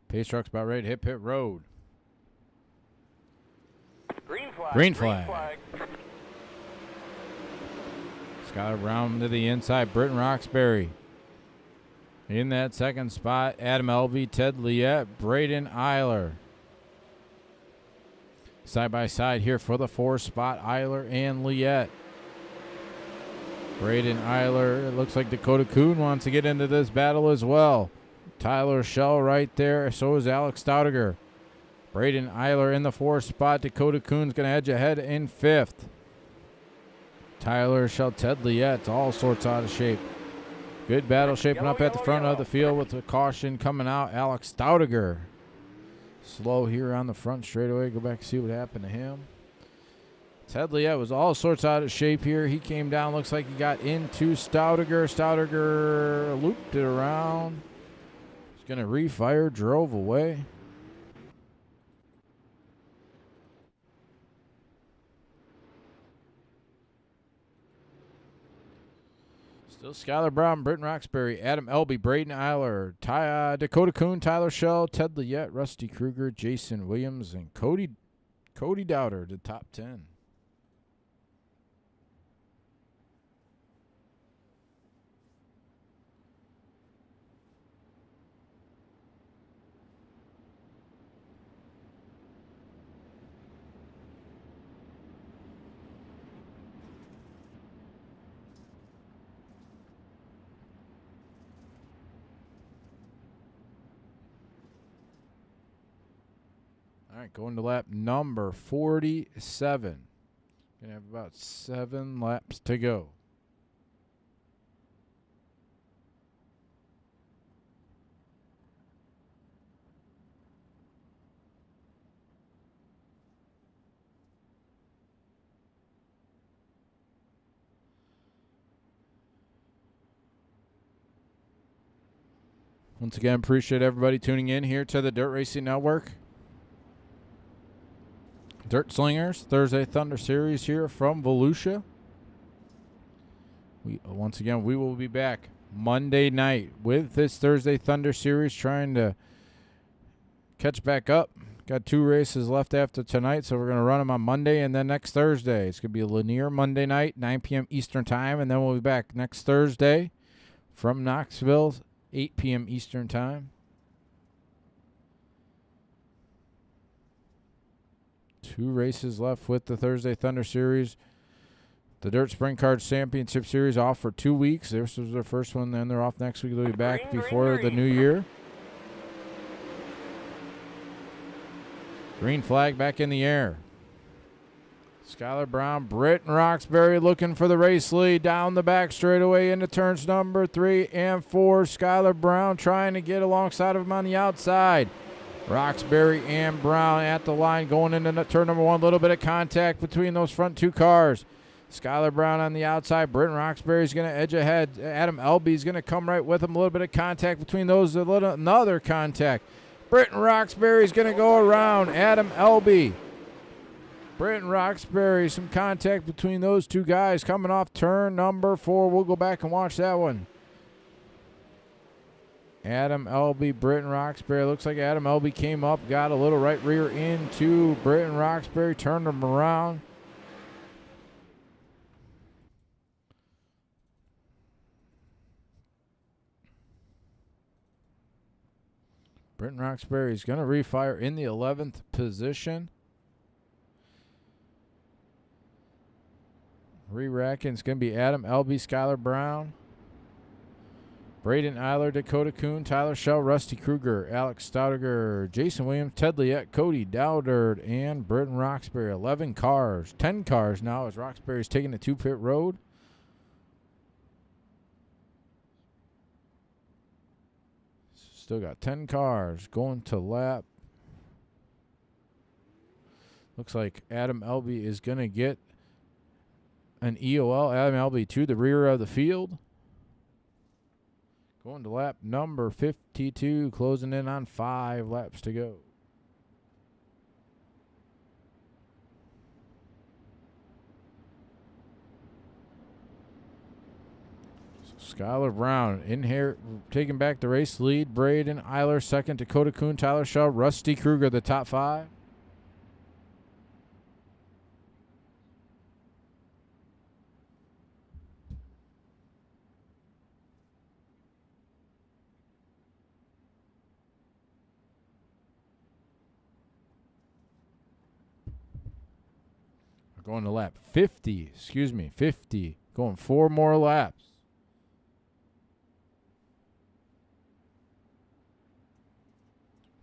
Pace truck's about ready to hit pit road. Green flag. Green flag. Skylar Brown to the inside. Britton Roxbury. In that second spot, Adam Elvey, Ted Liette, Braden Eiler. Side by side here for the 4th spot, Eiler and Liette. Braden Eiler, it looks like Dakota Kuhn wants to get into this battle as well. Tyler Shell right there. So is Alex Stoudiger. Braden Eiler in the 4th spot. Dakota Kuhn's going to edge ahead in 5th. Tyler Shell, Ted Liette, all sorts out of shape. Good battle shaping up at the front of the field with the caution coming out. Alex Stoudiger. Slow here on the front straightaway. Go back and see what happened to him. Ted Liette was all sorts out of shape here. He came down. Looks like he got into Stoudiger. Stoudiger looped it around. Going to refire, drove away. Still Skylar Brown, Britton Roxbury, Adam Elby, Braden Eiler, Dakota Kuhn, Tyler Shell, Ted Liette, Rusty Kruger, Jason Williams, and Cody Dowder to top 10. All right, going to lap number 47. Going to have about 7 laps to go. Once again, appreciate everybody tuning in here to the Dirt Racing Network. Dirt Slingers, Thursday Thunder Series here from Volusia. Once again, we will be back Monday night with this Thursday Thunder Series, trying to catch back up. Got 2 races left after tonight, so we're going to run them on Monday and then next Thursday. It's going to be a linear Monday night, 9 p.m. Eastern Time, and then we'll be back next Thursday from Knoxville, 8 p.m. Eastern Time. 2 races left with the Thursday Thunder Series. The Dirt Sprint Cards Championship Series off for 2 weeks. This was their first one, then they're off next week. They'll be back before the new year. Green flag back in the air. Skylar Brown, Britton Roxbury looking for the race lead down the back straightaway into turns number 3 and 4. Skylar Brown trying to get alongside of him on the outside. Roxbury and Brown at the line going into turn number 1. A little bit of contact between those front 2 cars. Skylar Brown on the outside. Britton Roxbury is going to edge ahead. Adam Elby is going to come right with him. A little bit of contact between those. Another contact. Britton Roxbury is going to go around Adam Elby. Britton Roxbury, some contact between those 2 guys coming off turn number 4. We'll go back and watch that one. Adam Elby, Britton Roxbury. Looks like Adam Elby came up, got a little right rear into Britton Roxbury, turned him around. Britton Roxbury is going to refire in the 11th position. Re-racking is going to be Adam Elby, Skylar Brown, Braden Eiler, Dakota Kuhn, Tyler Schell, Rusty Kruger, Alex Staudiger, Jason Williams, Ted Liette, Cody Dowdard, and Britton Roxbury. 11 cars, 10 cars now as Roxbury is taking the 2-pit road. Still got 10 cars going to lap. Looks like Adam Elby is going to get an EOL. Adam Elby to the rear of the field. Going to lap number 52, closing in on 5 laps to go. Skylar Brown in here, taking back the race lead. Braden Eiler second, Dakota Kuhn, Tyler Shaw, Rusty Kruger, the top 5. Going to lap 50, 50. Going 4 more laps.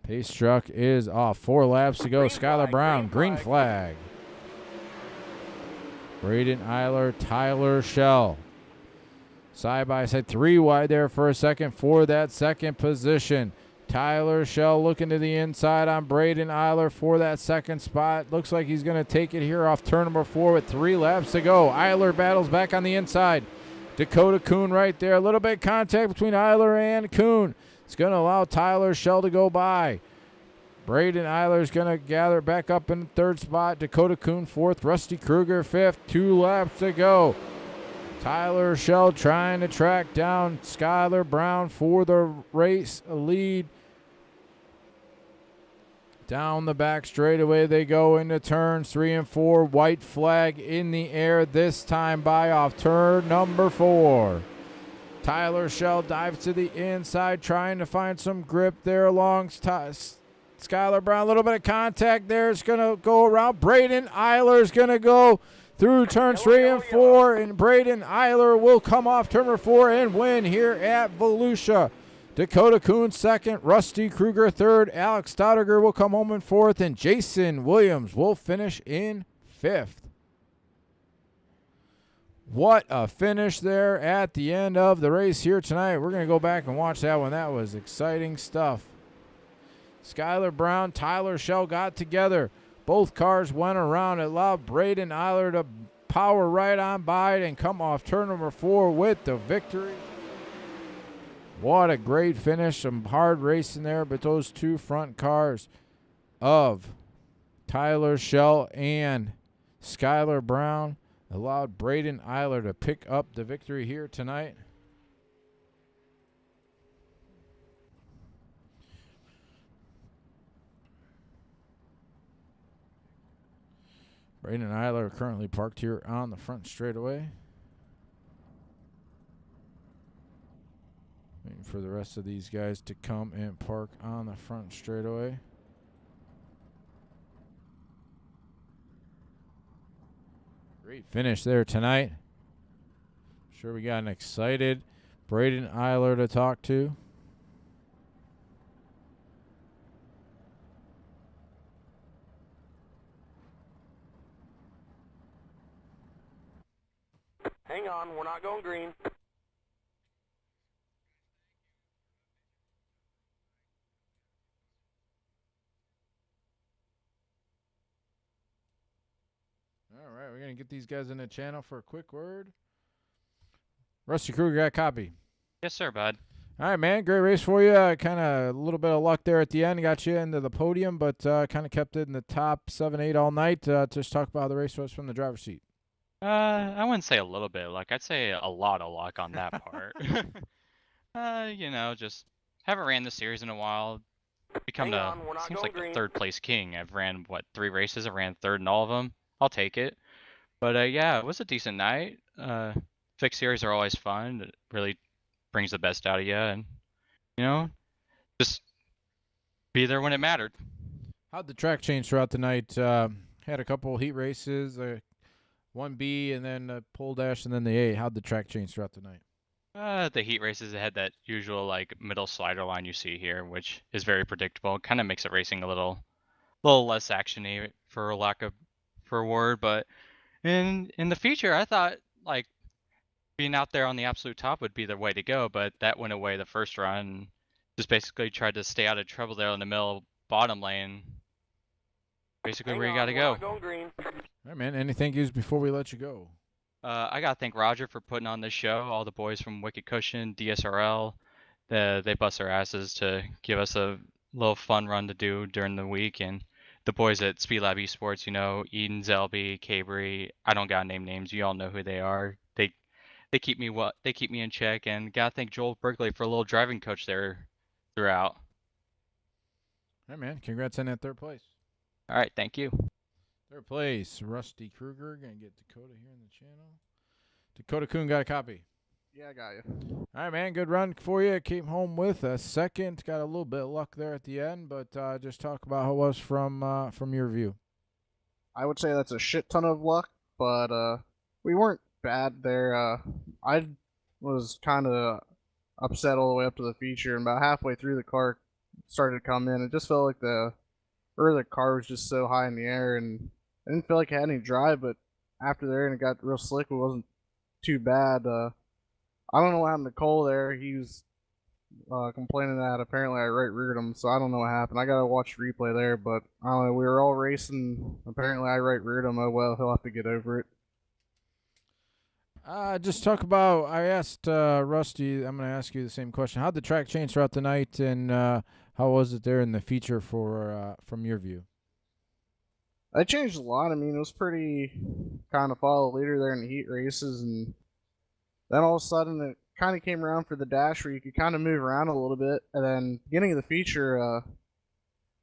Pace truck is off. 4 laps to go. Skylar Brown, green flag. Braden Eiler, Tyler Schell. Side by side, 3 wide there for a second for that second position. Tyler Schell looking to the inside on Braden Eiler for that second spot. Looks like he's going to take it here off turn number 4 with 3 laps to go. Eiler battles back on the inside. Dakota Kuhn right there. A little bit of contact between Eiler and Kuhn. It's going to allow Tyler Schell to go by. Braden Eiler is going to gather back up in the 3rd spot. Dakota Kuhn 4th. Rusty Kruger 5th. 2 laps to go. Tyler Schell trying to track down Skylar Brown for the race lead. Down the back straightaway they go into turns 3 and 4. White flag in the air this time by off turn number 4. Tyler Schell dives to the inside trying to find some grip there along Skylar Brown. A little bit of contact there. It's going to go around. Braden Eiler is going to go through turns 3 and 4, and Braden Eiler will come off turn number 4 and win here at Volusia. Dakota Kuhn 2nd, Rusty Kruger 3rd, Alex Staudiger will come home in 4th, and Jason Williams will finish in 5th. What a finish there at the end of the race here tonight. We're going to go back and watch that one. That was exciting stuff. Skylar Brown, Tyler Schell got together. Both cars went around. It allowed Braden Eiler to power right on by it and come off turn number 4 with the victory. What a great finish. Some hard racing there, but those 2 front cars of Tyler Schell and Skylar Brown allowed Braden Eiler to pick up the victory here tonight. Braden Eiler currently parked here on the front straightaway. Waiting for the rest of these guys to come and park on the front straightaway. Great finish there tonight. Sure we got an excited Braden Eiler to talk to. on, we're not going green. All right, we're going to get these guys in the channel for a quick word. Rusty Kruger got a copy. Yes, sir, bud. All right, man. Great race for you. Kind of a little bit of luck there at the end. Got you into the podium, but kind of kept it in the top 7, 8 all night. Just talk about how the race was from the driver's seat. I wouldn't say a little bit of luck. I'd say a lot of luck on that part. Just haven't ran the series in a while. Become Hang on, we're not seems going like green. the third place king. I've ran, 3 races? I ran third in all of them. I'll take it. But yeah, it was a decent night. Fixed series are always fun. It really brings the best out of you, and just be there when it mattered. How'd the track change throughout the night? Had a couple heat races, 1B, and then a pole dash, and then the A. How'd the track change throughout the night? The heat races had that usual like middle slider line you see here, which is very predictable. Kind of makes it racing a little less actiony for lack of a word. But in the feature, I thought like being out there on the absolute top would be the way to go, but that went away the first run. Just basically tried to stay out of trouble there in the middle bottom lane. Basically where you got to go. Not going green. All right, man. Any thank yous before we let you go? I gotta thank Roger for putting on this show. All the boys from Wicked Cushion, DSRL, they bust their asses to give us a little fun run to do during the week. And the boys at Speed Lab Esports, Eden, Zelby, Cabry. I don't gotta name names. You all know who they are. They keep me in check. And gotta thank Joel Berkeley for a little driving coach there throughout. All right, man. Congrats on that third place. All right, thank you. Third place, Rusty Kruger. Gonna get Dakota here in the channel. Dakota Kuhn got a copy. Yeah, I got you. All right, man. Good run for you. Came home with a second. Got a little bit of luck there at the end, but just talk about how it was from your view. I would say that's a shit ton of luck, but we weren't bad there. I was kind of upset all the way up to the feature, and about halfway through the car started to come in. It just felt like the car was just so high in the air, and I didn't feel like it had any drive, but after there and it got real slick, it wasn't too bad. I don't know what happened to Cole there. He was complaining that apparently I right reared him, so I don't know what happened. I gotta watch the replay there, but I don't know. We were all racing. Apparently I right reared him. Oh well, he'll have to get over it. Just talk about. I asked Rusty. I'm gonna ask you the same question. How'd the track change throughout the night, and how was it there in the feature for from your view? I changed a lot. I mean, it was pretty kind of follow leader there in the heat races, and then all of a sudden it kind of came around for the dash where you could kind of move around a little bit, and then beginning of the feature,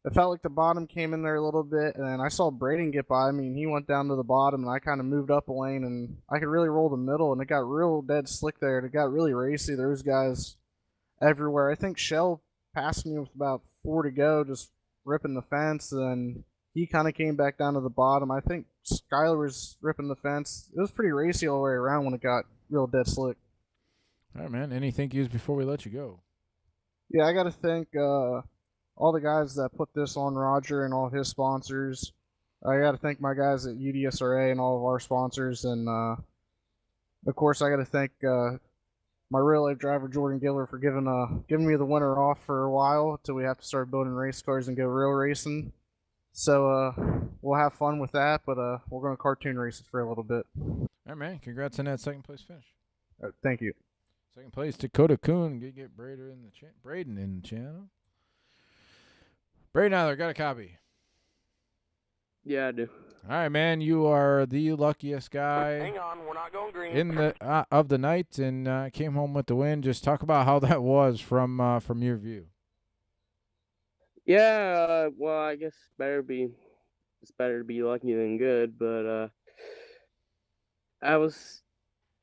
it felt like the bottom came in there a little bit, and then I saw Braden get by me, and he went down to the bottom, and I kind of moved up a lane, and I could really roll the middle, and it got real dead slick there, and it got really racy. There was guys everywhere. I think Shell passed me with about 4 to go, just ripping the fence, and then he kind of came back down to the bottom. I think Skyler was ripping the fence. It was pretty racy all the way around when it got real dead slick. All right, man. Any thank yous before we let you go? Yeah, I got to thank all the guys that put this on, Roger and all his sponsors. I got to thank my guys at UDSRA and all of our sponsors. And, of course, I got to thank my real-life driver, Jordan Giller, for giving me the winter off for a while until we have to start building race cars and go real racing. So we'll have fun with that, but we're going to cartoon race it for a little bit. All right, man. Congrats on that second place finish. Thank you. Second place, Dakota Kuhn. Get Braden in the channel. Braden Eiler, got a copy. Yeah, I do. All right, man. You are the luckiest guy Hang on, we're not going green. in the of the night, and came home with the win. Just talk about how that was from your view. Yeah, well, I guess it's better to be lucky than good, but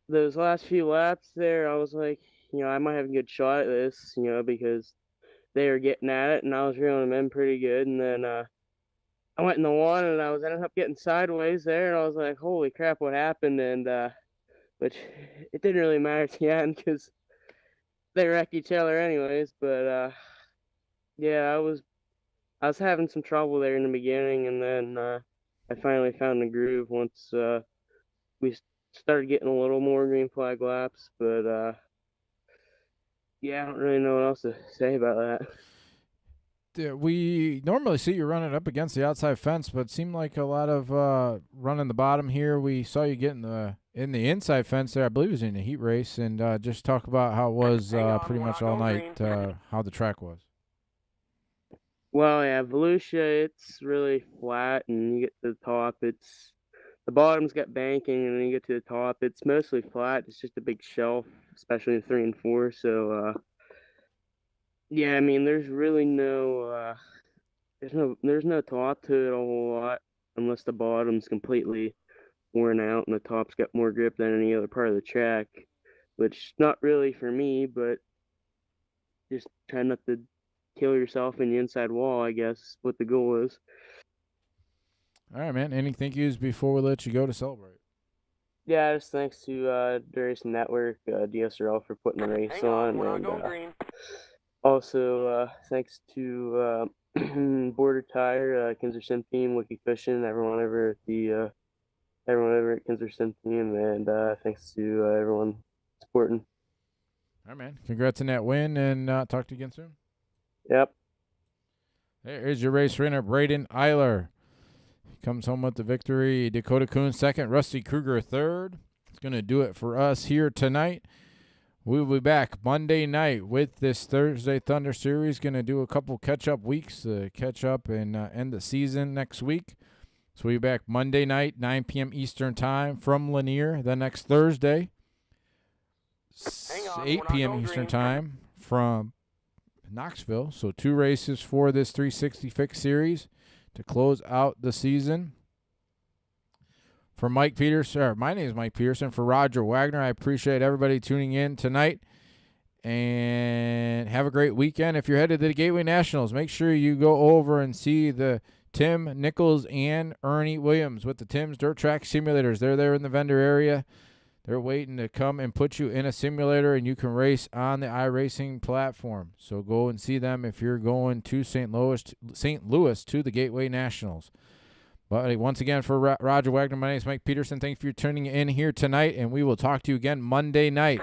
those last few laps there, I was like, I might have a good shot at this, because they were getting at it, and I was reeling them in pretty good, and then I went in the one, and I was ended up getting sideways there, and I was like, holy crap, what happened? And which it didn't really matter to the end because they wrecked each other anyways. But yeah, I was having some trouble there in the beginning, and then I finally found the groove once we started getting a little more green flag laps, but yeah, I don't really know what else to say about that. We normally see you running up against the outside fence, but it seemed like a lot of running the bottom here. We saw you get in the inside fence there. I believe it was in a heat race, and just talk about how it was pretty we're much not all going night, how the track was. Well, yeah, Volusia, it's really flat, and you get to the top, the bottom's got banking, and then you get to the top, it's mostly flat. It's just a big shelf, especially in 3 and 4. So, yeah, I mean, there's really there's no top to it a whole lot, unless the bottom's completely worn out and the top's got more grip than any other part of the track, which not really for me, but just try not to kill yourself in the inside wall, I guess, is what the goal is. All right, man. Any thank yous before we let you go to celebrate? Yeah, just thanks to the Racing Network, DSRL, for putting the race Hang on, on, we're not and going green. also thanks to Border Tire, Kinzer Sim Team, Wiki Cushion, everyone over at Kinzer Sim Team, and thanks to everyone supporting. All right, man. Congrats on that win, and talk to you again soon. Yep. There's your race winner, Braden Eiler. He comes home with the victory. Dakota Kuhn second, Rusty Kruger third. It's going to do it for us here tonight. We'll be back Monday night with this Thursday Thunder Series. Going to do a couple catch-up weeks to catch up and end the season next week. So we'll be back Monday night, 9 p.m. Eastern Time from Lanier. Then next Thursday, 8 p.m. Eastern Time from Knoxville. So 2 races for this 360 Fix Series to close out the season. For Mike Peterson, my name is Mike Peterson. For Roger Wagner, I appreciate everybody tuning in tonight. And have a great weekend. If you're headed to the Gateway Nationals, make sure you go over and see the Tim Nichols and Ernie Williams with the Tim's Dirt Track Simulators. They're there in the vendor area. They're waiting to come and put you in a simulator, and you can race on the iRacing platform. So go and see them if you're going to St. Louis to the Gateway Nationals. But once again, for Roger Wagner, my name is Mike Peterson. Thank you for tuning in here tonight, and we will talk to you again Monday night.